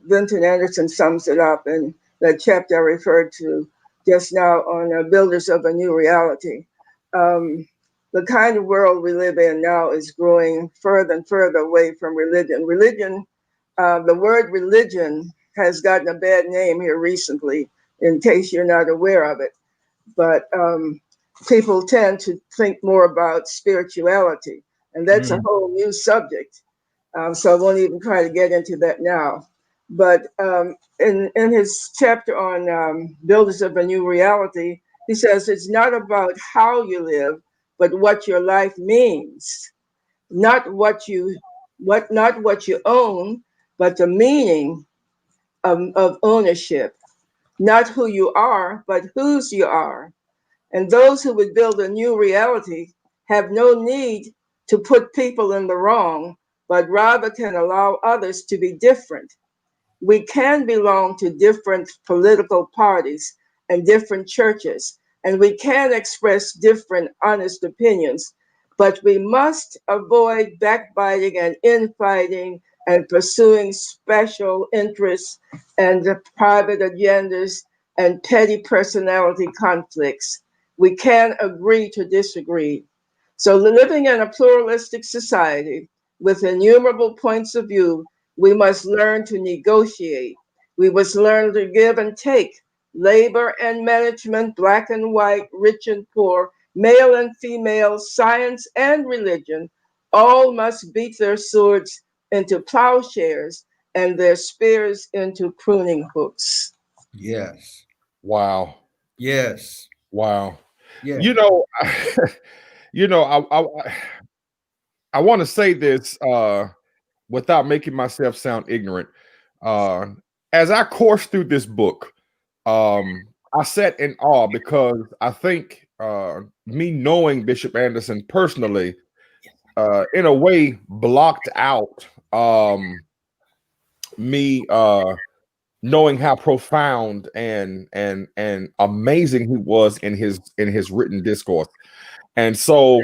Vinton Anderson sums it up in that chapter I referred to just now on Builders of a New Reality. The kind of world we live in now is growing further and further away from religion. The word religion has gotten a bad name here recently, in case you're not aware of it. But people tend to think more about spirituality, and that's a whole new subject. So I won't even try to get into that now. But in his chapter on Builders of a New Reality, he says it's not about how you live, but what your life means. Not what you own, but the meaning of ownership. Not who you are, but whose you are. And those who would build a new reality have no need to put people in the wrong, but rather can allow others to be different. We can belong to different political parties and different churches, and we can express different honest opinions, but we must avoid backbiting and infighting and pursuing special interests and the private agendas and petty personality conflicts. We can agree to disagree. So, living in a pluralistic society with innumerable points of view, we must learn to negotiate. We must learn to give and take. Labor and management, black and white, rich and poor, male and female, science and religion, all must beat their swords into plowshares and their spears into pruning hooks. Yes. Wow. Yes. Wow. Yeah. You know, I want to say this without making myself sound ignorant. As I coursed through this book, I sat in awe because I think me knowing Bishop Anderson personally, in a way, blocked out me knowing how profound and amazing he was in his written discourse. And so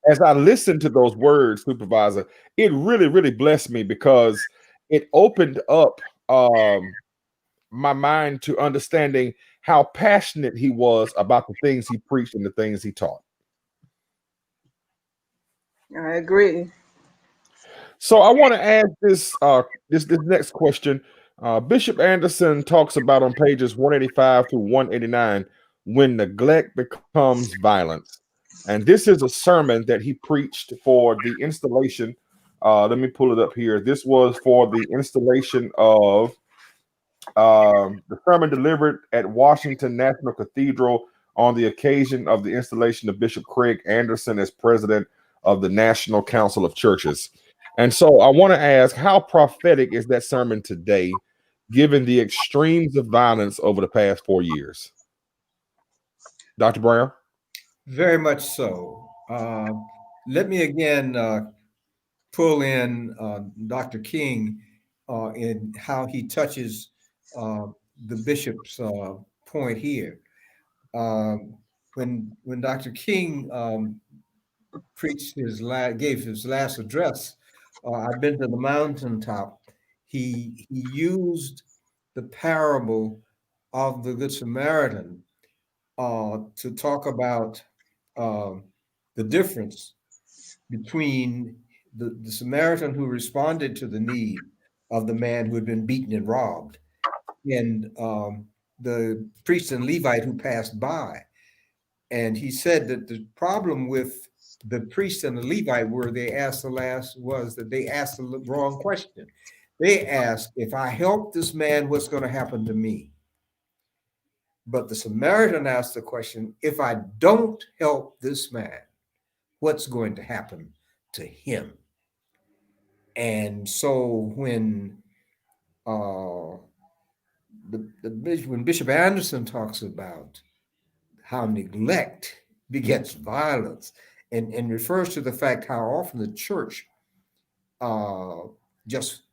as I listened to those words, Supervisor, it really, really blessed me because it opened up my mind to understanding how passionate he was about the things he preached and the things he taught. I agree. So I want to ask this this next question. Bishop Anderson talks about on pages 185 through 189 when neglect becomes violence. And this is a sermon that he preached for the installation. Let me pull it up here. This was for the installation of the sermon delivered at Washington National Cathedral on the occasion of the installation of Bishop Craig Anderson as president of the National Council of Churches. And so I want to ask, how prophetic is that sermon today, given the extremes of violence over the past 4 years? Dr. Brown? Very much so. Let me again pull in Dr. King in how he touches the bishop's point here. When Dr. King preached gave his last address, I've been to the mountaintop. He used the parable of the Good Samaritan to talk about the difference between the Samaritan who responded to the need of the man who had been beaten and robbed, and the priest and Levite who passed by. And he said that the problem with the priest and the Levite they asked the wrong question. They ask, if I help this man, what's going to happen to me? But the Samaritan asked the question, if I don't help this man, what's going to happen to him? And so when when Bishop Anderson talks about how neglect begets violence, and refers to the fact how often the church just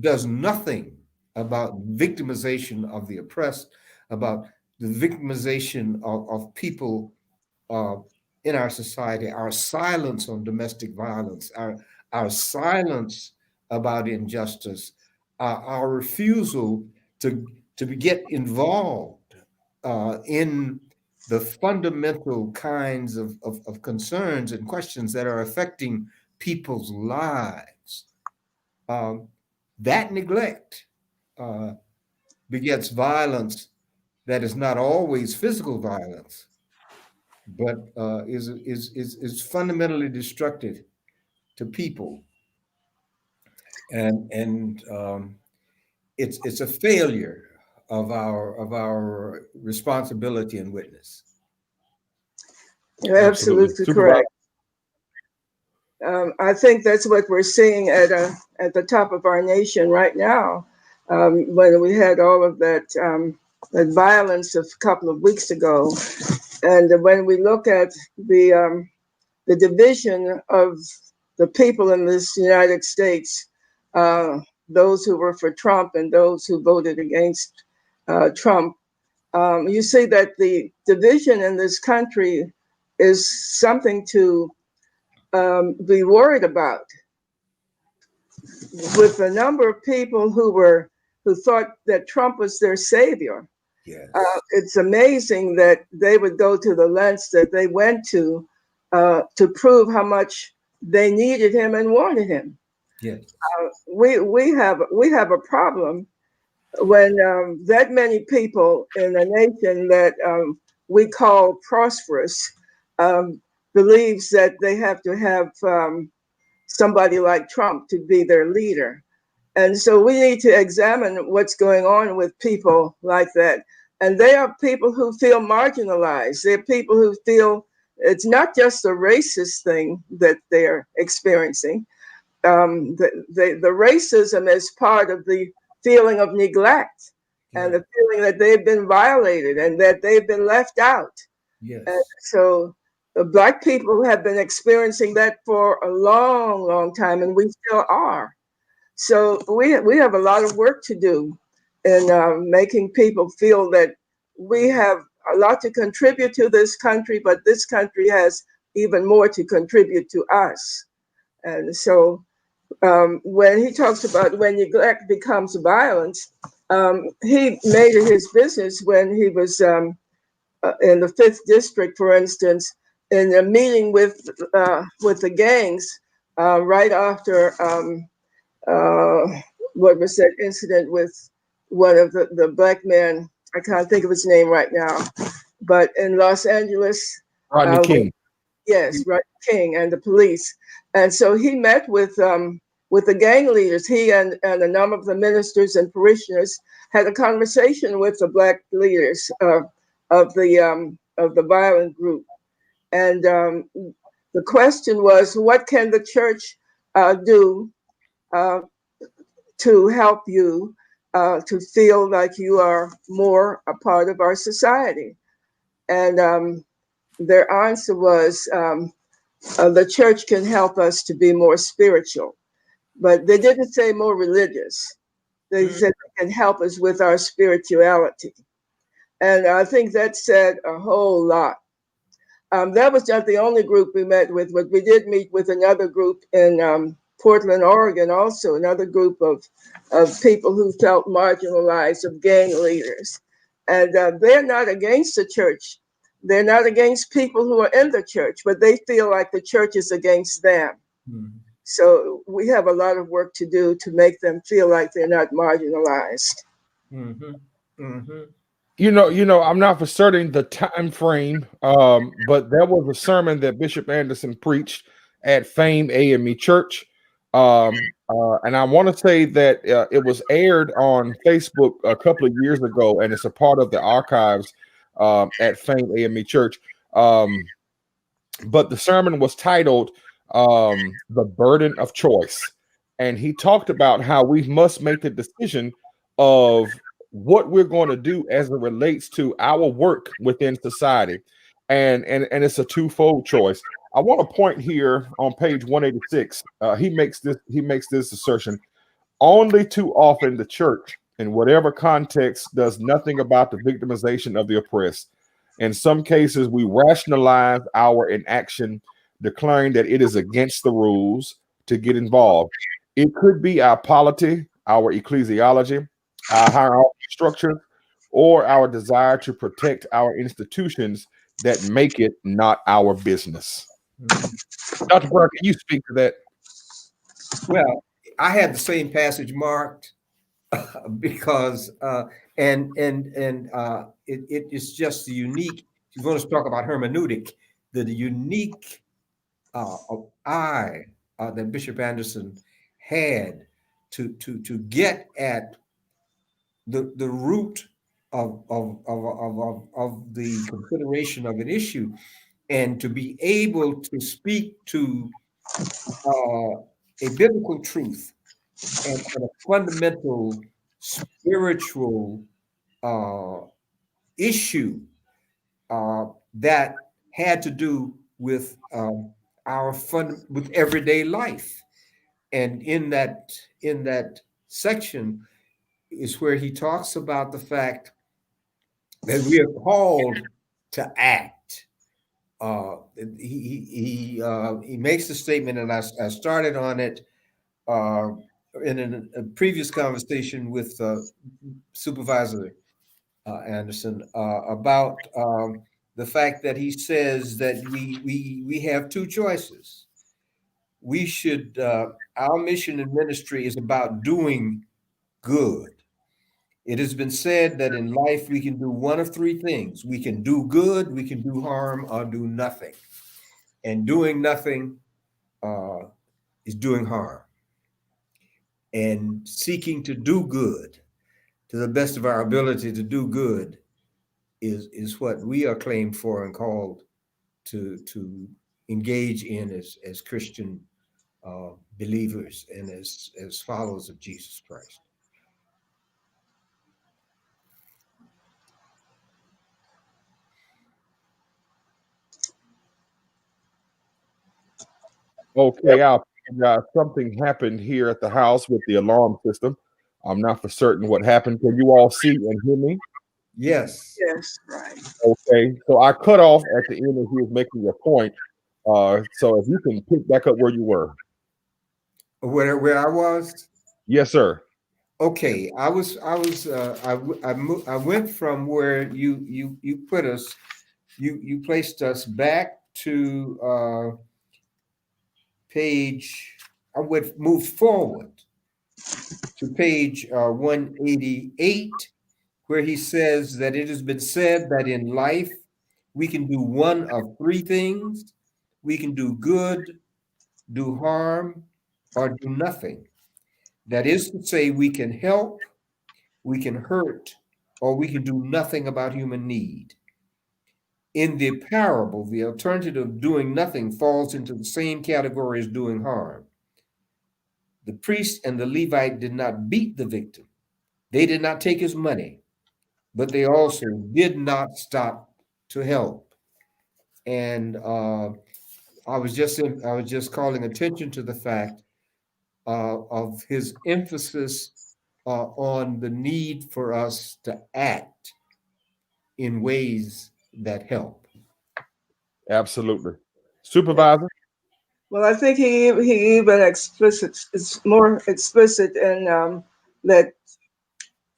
does nothing about victimization of the oppressed, about the victimization of people in our society, our silence on domestic violence, our silence about injustice, our refusal to get involved in the fundamental kinds of concerns and questions that are affecting people's lives. That neglect begets violence that is not always physical violence, but is fundamentally destructive to people, and it's a failure of our responsibility and witness. You're absolutely correct. I think that's what we're seeing at the top of our nation right now. When we had all of that violence a couple of weeks ago, and when we look at the division of the people in this United States, those who were for Trump and those who voted against Trump, you see that the division in this country is something to be worried about. With the number of people who thought that Trump was their savior, yes. It's amazing that they would go to the lengths that they went to prove how much they needed him and wanted him. Yes. We have a problem when that many people in a nation that we call prosperous believes that they have to have somebody like Trump to be their leader. And so we need to examine what's going on with people like that. And they are people who feel marginalized. They're people who feel it's not just a racist thing that they're experiencing. The racism is part of the feeling of neglect, and the feeling that they've been violated and that they've been left out. Yes. And so the Black people have been experiencing that for a long, long time, and we still are. So we have a lot of work to do in making people feel that we have a lot to contribute to this country, but this country has even more to contribute to us. And so when he talks about when neglect becomes violence, he made it his business when he was in the 5th District, for instance, in a meeting with the gangs right after what was that incident with one of the Black men? I can't think of his name right now, but in Los Angeles. Rodney King. Yes, Rodney King and the police. And so he met with the gang leaders. He and a number of the ministers and parishioners had a conversation with the Black leaders of the violent group. And the question was, what can the church do to help you to feel like you are more a part of our society? And their answer was, the church can help us to be more spiritual. But they didn't say more religious. They said they can help us with our spirituality. And I think that said a whole lot. That was not the only group we met with, but we did meet with another group in Portland, Oregon, also another group of people who felt marginalized, of gang leaders. And they're not against the church. They're not against people who are in the church, but they feel like the church is against them. Mm-hmm. So we have a lot of work to do to make them feel like they're not marginalized. Mm-hmm. Mm-hmm. You know, I'm not for certain the time frame, but there was a sermon that Bishop Anderson preached at Fame AME Church And I want to say that it was aired on Facebook a couple of years ago, and it's a part of the archives at Fame AME Church. But the sermon was titled The Burden of Choice. And he talked about how we must make the decision of what we're going to do as it relates to our work within society. And it's a twofold choice. I want to point here on page 186. He makes this assertion. Only too often the church, in whatever context, does nothing about the victimization of the oppressed. In some cases, we rationalize our inaction, declaring that it is against the rules to get involved. It could be our polity, our ecclesiology, our hierarchy structure, or our desire to protect our institutions that make it not our business. Dr. Burke, can you speak to that? Well, I had the same passage marked because it is just the unique. If you want to talk about hermeneutic, the unique eye that Bishop Anderson had to get at the root of the consideration of an issue, and to be able to speak to a biblical truth and a fundamental spiritual issue that had to do with with everyday life. And in that section is where he talks about the fact that we are called to act. He makes the statement, and I started on it in a previous conversation with Supervisor Anderson about the fact that he says that we have two choices. We should our mission and ministry is about doing good. It has been said that in life we can do one of three things. We can do good, we can do harm, or do nothing. And doing nothing is doing harm. And seeking to do good, to the best of our ability to do good, is what we are claimed for and called to engage in as Christian believers and as followers of Jesus Christ. Okay, something happened here at the house with the alarm system. I'm not for certain what happened. Can you all see and hear me? Yes. Yes, right. Okay, so I cut off at the end as he was making a point. So if you can pick back up where you were. Where I was? Yes, sir. Okay, I went from where you put us. You placed us back to page. I would move forward to page 188, where he says that it has been said that in life we can do one of three things. We can do good, do harm, or do nothing. That is to say, we can help, we can hurt, or we can do nothing about human need. In the parable, the alternative of doing nothing falls into the same category as doing harm. The priest and the Levite did not beat the victim. They did not take his money, but they also did not stop to help. And I was just calling attention to the fact of his emphasis on the need for us to act in ways that help. Absolutely. Supervisor? Well, I think he even is more explicit in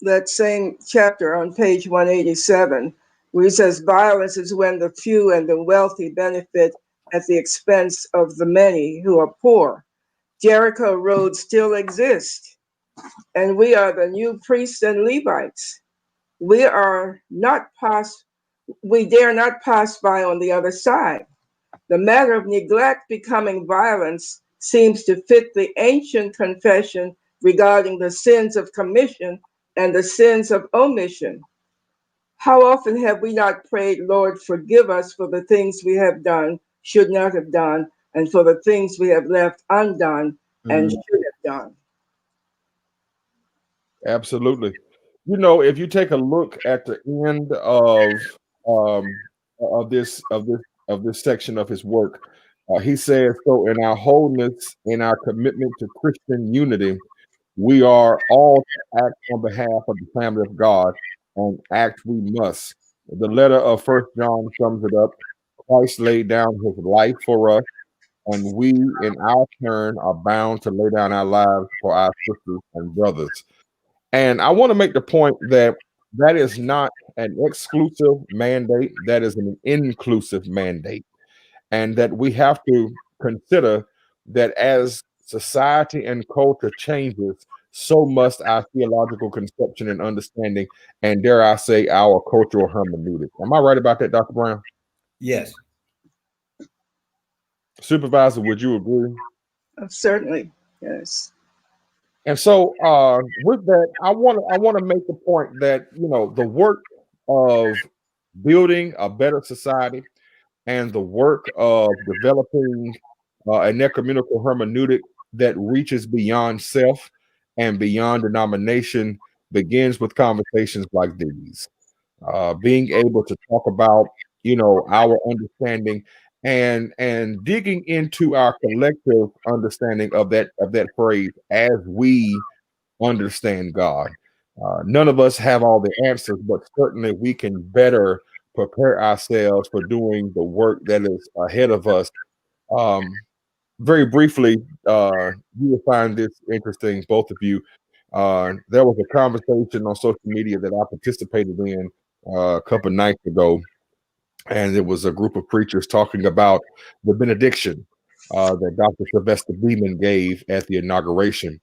that same chapter on page 187, where he says violence is when the few and the wealthy benefit at the expense of the many who are poor. Jericho roads still exist, and we are the new priests and Levites. We dare not pass by on the other side. The matter of neglect becoming violence seems to fit the ancient confession regarding the sins of commission and the sins of omission. How often have we not prayed, Lord, forgive us for the things we have done, should not have done, and for the things we have left undone and should have done? Absolutely. You know, if you take a look at the end um, of this section of his work, he says, "So in our wholeness, in our commitment to Christian unity, we are all to act on behalf of the family of God, and act we must." The letter of First John sums it up. Christ laid down his life for us, and we, in our turn, are bound to lay down our lives for our sisters and brothers. And I want to make the point that that is not an exclusive mandate, that is an inclusive mandate. And that we have to consider that as society and culture changes, so must our theological conception and understanding, and dare I say, our cultural hermeneutics. Am I right about that, Dr. Brown? Yes. Supervisor, would you agree? Certainly, yes. And so, with that, I want to make the point that the work of building a better society and the work of developing an ecumenical hermeneutic that reaches beyond self and beyond denomination begins with conversations like these. Being able to talk about our understanding and digging into our collective understanding of that phrase as we understand God. None of us have all the answers, but certainly we can better prepare ourselves for doing the work that is ahead of us. Very briefly, you will find this interesting, both of you. There was a conversation on social media that I participated in a couple nights ago, and it was a group of preachers talking about the benediction that Dr. Sylvester Beeman gave at the inauguration.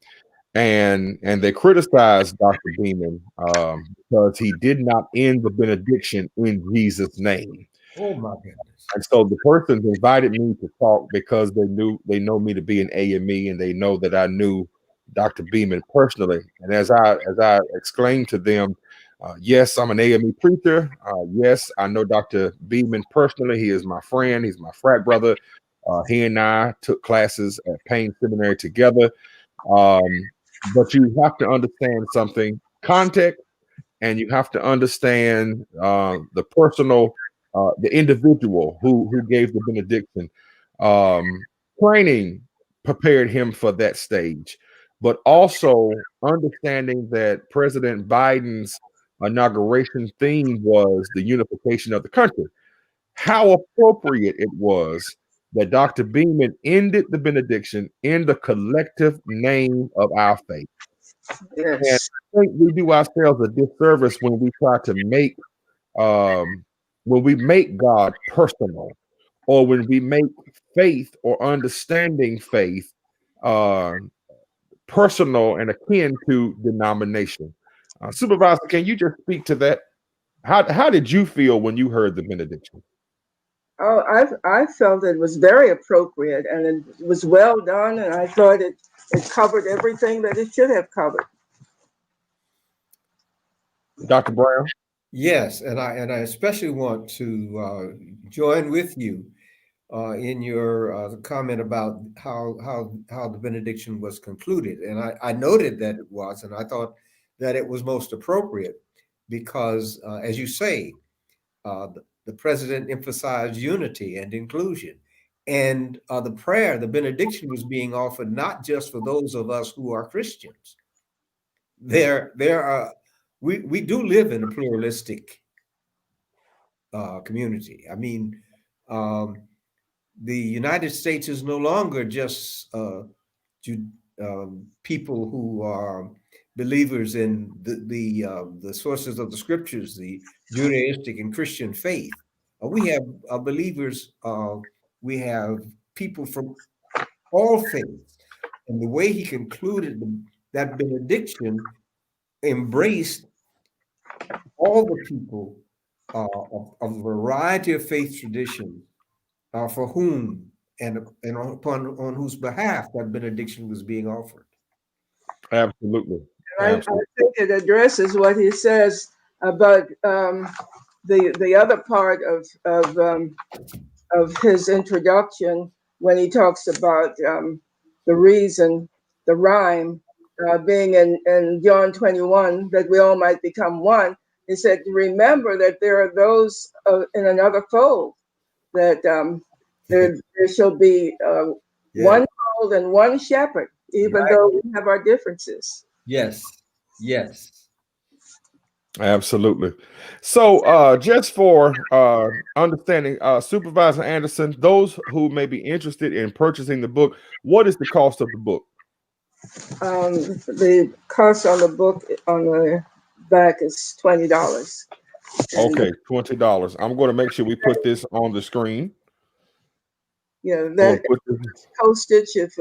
And they criticized Dr. Beeman because he did not end the benediction in Jesus' name. Oh my goodness. And so the persons invited me to talk because they know me to be an AME, and they know that I knew Dr. Beeman personally. And as I exclaimed to them, yes, I'm an AME preacher. Yes, I know Dr. Beeman personally. He is my friend. He's my frat brother. He and I took classes at Payne Seminary together. But you have to understand something, context, and you have to understand the personal, the individual who gave the benediction. Training prepared him for that stage, but also understanding that President Biden's inauguration theme was the unification of the country. How appropriate it was that Dr. Beeman ended the benediction in the collective name of our faith. And Yes. I think we do ourselves a disservice when we try to make God personal, or when we make faith or understanding faith personal and akin to denomination. Supervisor, can you just speak to that? How did you feel when you heard the benediction? Oh, I felt it was very appropriate, and it was well done, and I thought it covered everything that it should have covered. Dr. Brown? Yes, and I especially want to join with you in your comment about how the benediction was concluded, and I noted that it was, and I thought that it was most appropriate because, as you say, the president emphasized unity and inclusion, and the benediction was being offered not just for those of us who are Christians. There are we do live in a pluralistic community. I mean, the United States is no longer just people who are believers in the sources of the scriptures, the Judaistic and Christian faith. We have believers. We have people from all faiths, and the way he concluded that benediction embraced all the people of a variety of faith traditions for whom and on whose behalf that benediction was being offered. Absolutely. I think it addresses what he says about the other part of his introduction when he talks about the reason, the rhyme being in John 21, that we all might become one. He said, remember that there are those in another fold, that there shall be one fold and one shepherd, even though we have our differences. Yes, yes. Absolutely. So just for understanding, Supervisor Anderson, those who may be interested in purchasing the book, what is the cost of the book? The cost on the book on the back is $20. Okay, $20. I'm going to make sure we put this on the screen. Yeah, that postage if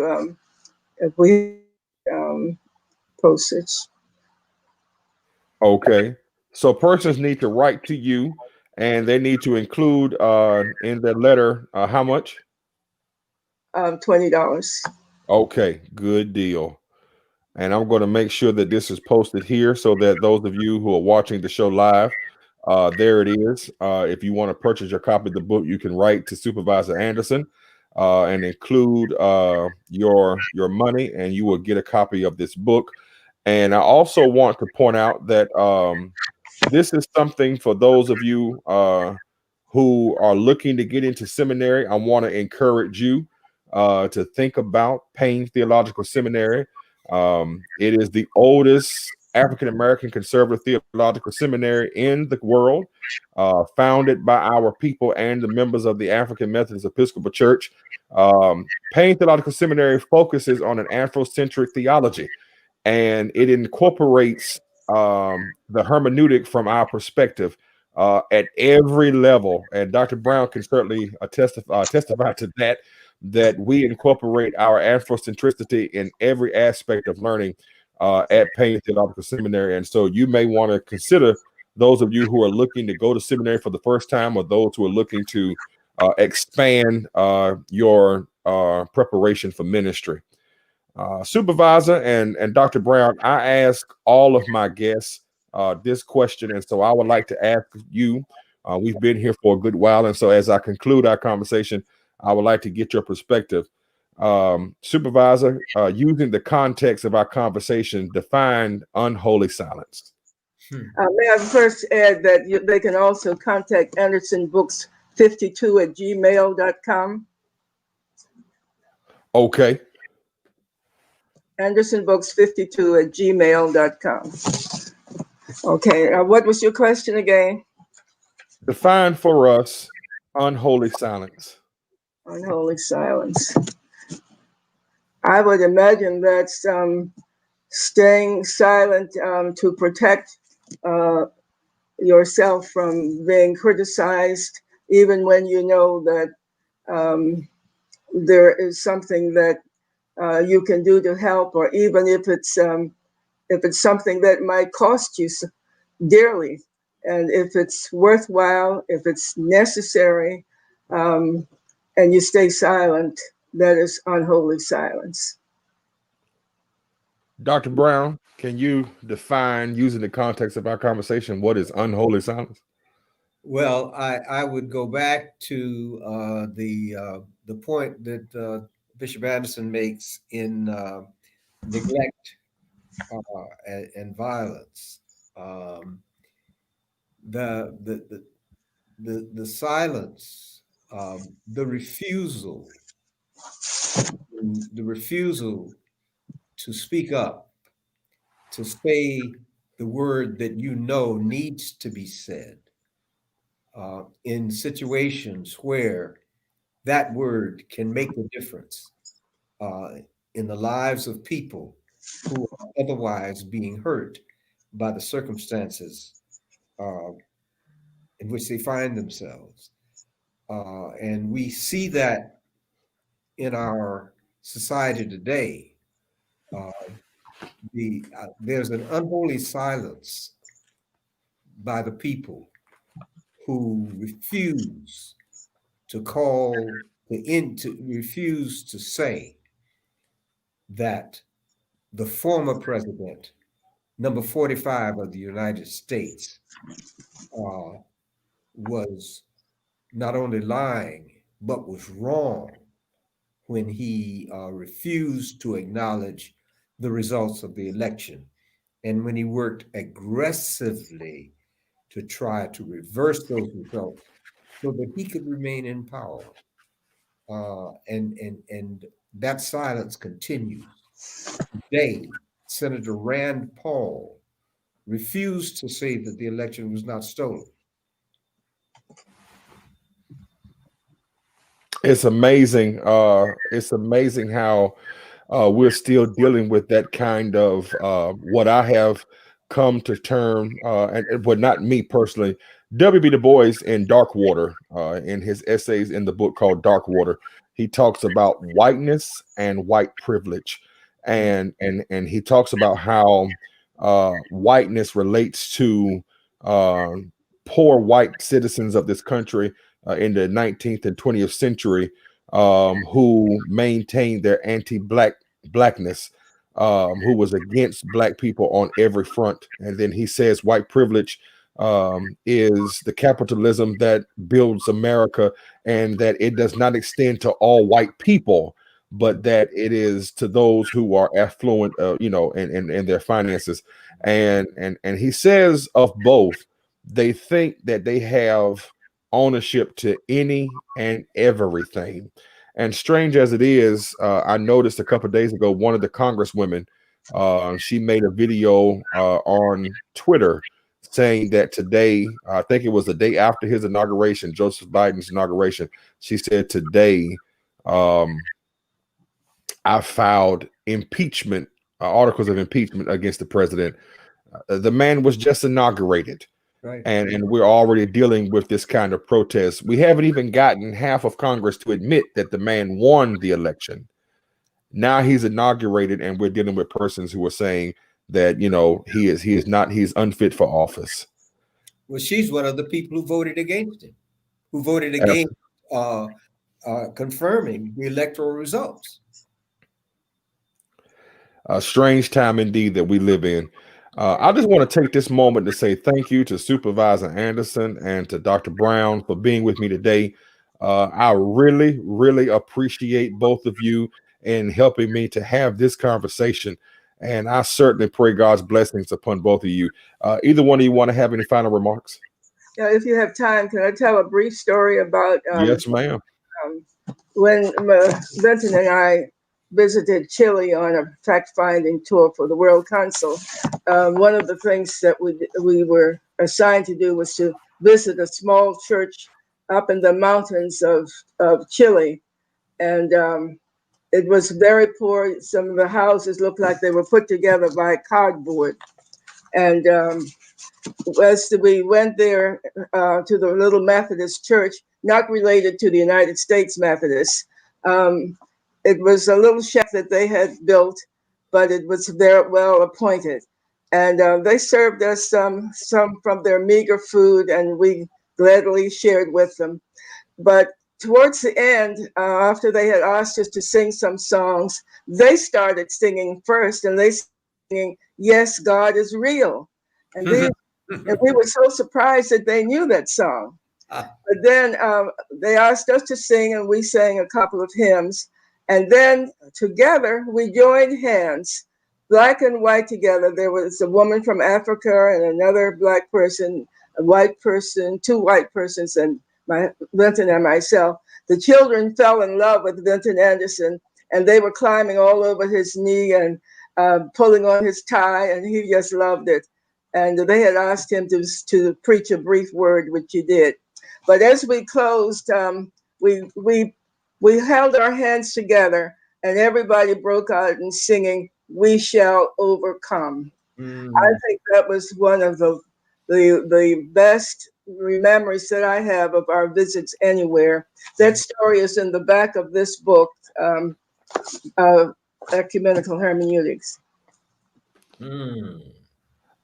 we postage. Okay, so persons need to write to you, and they need to include in their letter how much? $20. Okay, good deal. And I'm going to make sure that this is posted here so that those of you who are watching the show live, there it is. If you want to purchase your copy of the book, you can write to Supervisor Anderson and include your money, and you will get a copy of this book. And I also want to point out that this is something for those of you who are looking to get into seminary. I want to encourage you to think about Payne Theological Seminary. It is the oldest African-American conservative theological seminary in the world, founded by our people and the members of the African Methodist Episcopal Church. Payne Theological Seminary focuses on an Afrocentric theology, and it incorporates the hermeneutic from our perspective at every level. And Dr. Brown can certainly testify to that we incorporate our Afrocentricity in every aspect of learning at Payne Theological Seminary. And so you may want to consider, those of you who are looking to go to seminary for the first time, or those who are looking to expand your preparation for ministry. Supervisor and Dr. Brown, I ask all of my guests this question, and so I would like to ask you. We've been here for a good while, and so as I conclude our conversation, I would like to get your perspective. Supervisor, using the context of our conversation, define unholy silence. May I first add that they can also contact Anderson Books 52 at gmail.com. Okay. Anderson Books 52 at gmail.com. Okay, what was your question again? Define for us unholy silence. Unholy silence. I would imagine that's staying silent to protect yourself from being criticized, even when you know that there is something that you can do to help, or even if it's something that might cost you dearly, and if it's worthwhile, if it's necessary, and you stay silent, that is unholy silence. Dr. Brown, can you define, using the context of our conversation, what is unholy silence? Well, I would go back to the point that Bishop Anderson makes in neglect and violence. The silence, the refusal to speak up, to say the word that you know needs to be said in situations where that word can make a difference in the lives of people who are otherwise being hurt by the circumstances in which they find themselves. And we see that in our society today. There's an unholy silence by the people who refuse to call to refuse to say that the former president, number 45 of the United States, was not only lying, but was wrong when he refused to acknowledge the results of the election, and when he worked aggressively to try to reverse those results so that he could remain in power. And that silence continues. Today, Senator Rand Paul refused to say that the election was not stolen. It's amazing. It's amazing how we're still dealing with that kind of what I have come to term, but not me personally. W.B. Du Bois in Dark Water, in his essays in the book called Dark Water, he talks about whiteness and white privilege, and he talks about how whiteness relates to poor white citizens of this country in the 19th and 20th century, who maintained their anti-blackness, who was against black people on every front. And then he says white privilege is the capitalism that builds America, and that it does not extend to all white people, but that it is to those who are affluent, in their finances. And he says of both, they think that they have ownership to any and everything. And strange as it is, I noticed a couple of days ago, one of the congresswomen, she made a video on Twitter saying that today, I think it was the day after his inauguration, Joseph Biden's inauguration, she said, today, I filed impeachment, articles of impeachment against the president. The man was just inaugurated. Right. And we're already dealing with this kind of protest. We haven't even gotten half of Congress to admit that the man won the election. Now he's inaugurated, and we're dealing with persons who are saying that, he's unfit for office. Well, she's one of the people who voted against him, who voted against confirming the electoral results. A strange time indeed that we live in. I just want to take this moment to say thank you to Supervisor Anderson and to Dr. Brown for being with me today. I really, really appreciate both of you in helping me to have this conversation. And I certainly pray God's blessings upon both of you. Either one of you want to have any final remarks? Yeah, if you have time, can I tell a brief story about yes, ma'am. When Vinton and I visited Chile on a fact-finding tour for the World Council. One of the things that we were assigned to do was to visit a small church up in the mountains of Chile. And it was very poor. Some of the houses looked like they were put together by cardboard. And as we went there to the little Methodist church, not related to the United States Methodists, it was a little shack that they had built, but it was very well appointed. And they served us some from their meager food, and we gladly shared with them. But towards the end, after they had asked us to sing some songs, they started singing first, and they singing, "Yes, God is Real." And we were so surprised that they knew that song. But then they asked us to sing, and we sang a couple of hymns. And then together we joined hands, black and white together. There was a woman from Africa and another black person, a white person, two white persons, and Vinton and myself. The children fell in love with Vinton Anderson, and they were climbing all over his knee and pulling on his tie, and he just loved it. And they had asked him to preach a brief word, which he did. But as we closed, we held our hands together, and everybody broke out in singing, "We Shall Overcome." I think that was one of the best memories that I have of our visits anywhere. That story is in the back of this book, Ecumenical Hermeneutics.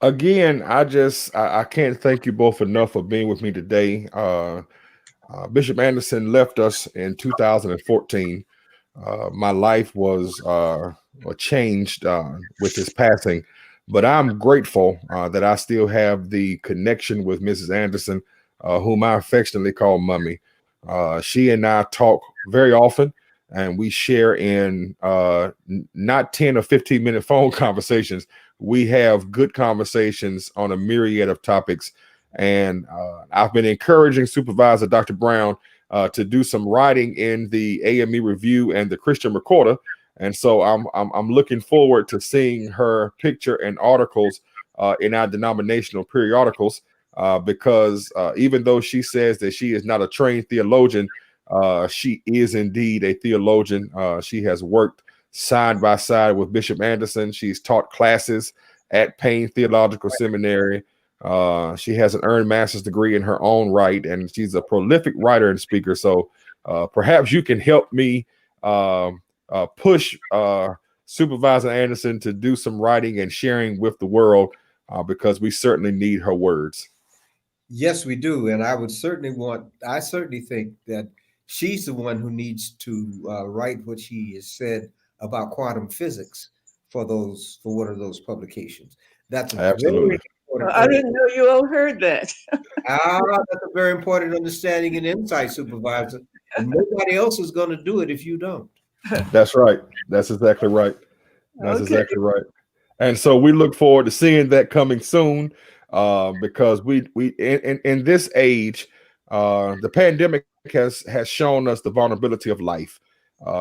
Again, I can't thank you both enough for being with me today. Bishop Anderson left us in 2014. My life was changed with his passing, but I'm grateful that I still have the connection with Mrs. Anderson, whom I affectionately call Mummy. She and I talk very often, and we share in not 10 or 15-minute phone conversations. We have good conversations on a myriad of topics. And I've been encouraging Supervisor Dr. Brown to do some writing in the AME Review and the Christian Recorder. And so I'm looking forward to seeing her picture and articles in our denominational periodicals, because even though she says that she is not a trained theologian, she is indeed a theologian. She has worked side by side with Bishop Anderson. She's taught classes at Payne Theological Seminary. She has an earned master's degree in her own right, and she's a prolific writer and speaker. So perhaps you can help me push Supervisor Anderson to do some writing and sharing with the world, because we certainly need her words. Yes, we do. And I certainly think that she's the one who needs to write what she has said about quantum physics for one of those publications. That's absolutely. I didn't know you all heard that. That's a very important understanding and insight, Supervisor. And nobody else is going to do it if you don't. That's right. That's exactly right. That's Okay. exactly right. And so we look forward to seeing that coming soon, because we in this age, the pandemic has shown us the vulnerability of life.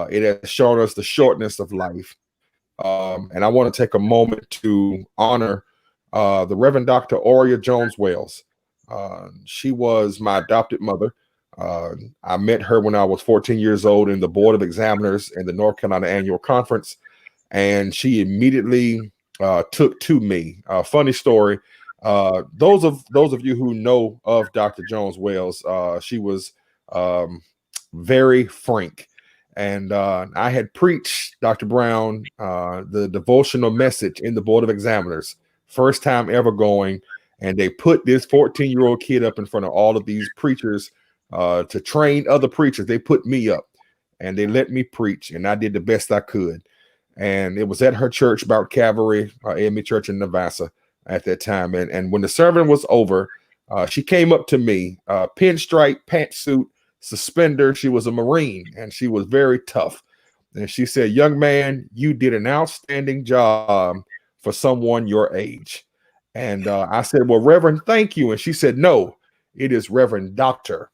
It has shown us the shortness of life. And I want to take a moment to honor the Reverend Dr. Oria Jones-Wells. She was my adopted mother. I met her when I was 14 years old in the Board of Examiners in the North Carolina Annual Conference, and she immediately took to me. Funny story. Those of you who know of Dr. Jones-Wells, she was very frank. And I had preached, Dr. Brown, the devotional message in the Board of Examiners, first time ever going. And they put this 14-year-old kid up in front of all of these preachers to train other preachers. They put me up and they let me preach, and I did the best I could. And it was at her church, Mount Calvary, AME Church in Nevada at that time. And when the sermon was over, she came up to me, pinstripe pantsuit, suspender. She was a Marine, and she was very tough. And she said, "Young man, you did an outstanding job for someone your age." And I said, "Well, Reverend, thank you." And she said, "No, it is Reverend Doctor."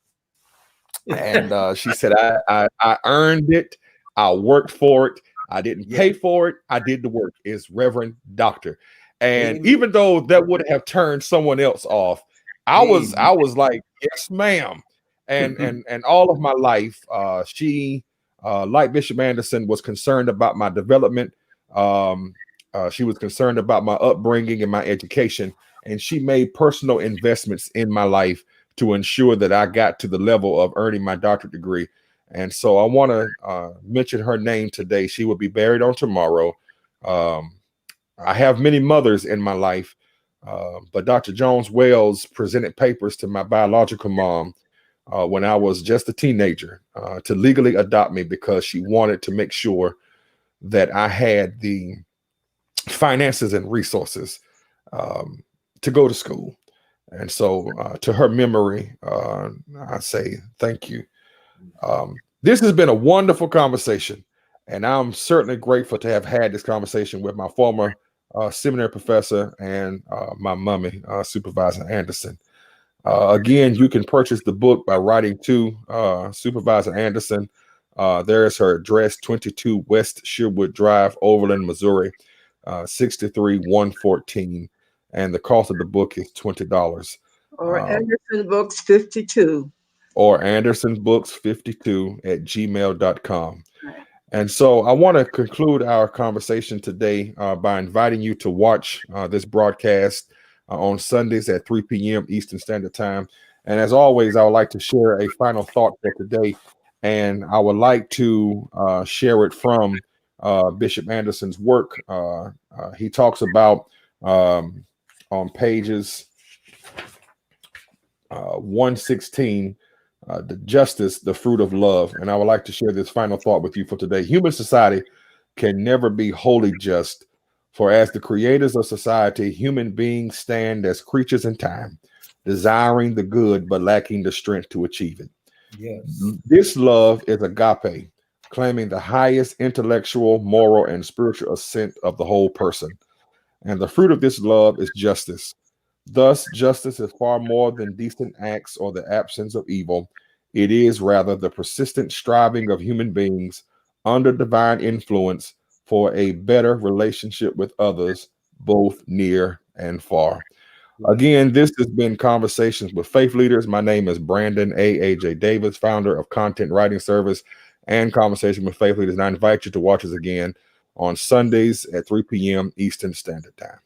And she said, I earned it. I worked for it. I didn't pay for it. I did the work. It's Reverend Doctor. And even though that would have turned someone else off, I was like, "Yes, ma'am." And all of my life, she, like Bishop Anderson, was concerned about my development. She was concerned about my upbringing and my education, and she made personal investments in my life to ensure that I got to the level of earning my doctorate degree. And so I want to mention her name today. She will be buried on tomorrow. I have many mothers in my life, but Dr. Jones-Wells presented papers to my biological mom when I was just a teenager to legally adopt me, because she wanted to make sure that I had the finances and resources to go to school. And so to her memory, I say thank you. This has been a wonderful conversation, and I'm certainly grateful to have had this conversation with my former seminary professor and my mummy, Supervisor Anderson. Again, you can purchase the book by writing to Supervisor Anderson. There is her address, 22 West Sherwood Drive, Overland, Missouri, 63114. And the cost of the book is $20. Or Anderson Books 52. Or Anderson Books 52 at gmail.com. And so I want to conclude our conversation today by inviting you to watch this broadcast on Sundays at 3 p.m. Eastern Standard Time. And as always, I would like to share a final thought for today. And I would like to share it from Bishop Anderson's work. He talks about on pages 116 The justice, the fruit of love. And I would like to share this final thought with you for today. Human society can never be wholly just, for as the creators of society, human beings stand as creatures in time, desiring the good but lacking the strength to achieve it. Yes. This love is agape, claiming the highest intellectual, moral, and spiritual ascent of the whole person. And the fruit of this love is justice. Thus, justice is far more than decent acts or the absence of evil. It is rather the persistent striving of human beings under divine influence for a better relationship with others, both near and far. Again, this has been Conversations with Faith Leaders. My name is Brandon A.J. Davis, founder of Content Writing Service and Conversation with Faith Leaders. And I invite you to watch us again on Sundays at 3 p.m. Eastern Standard Time.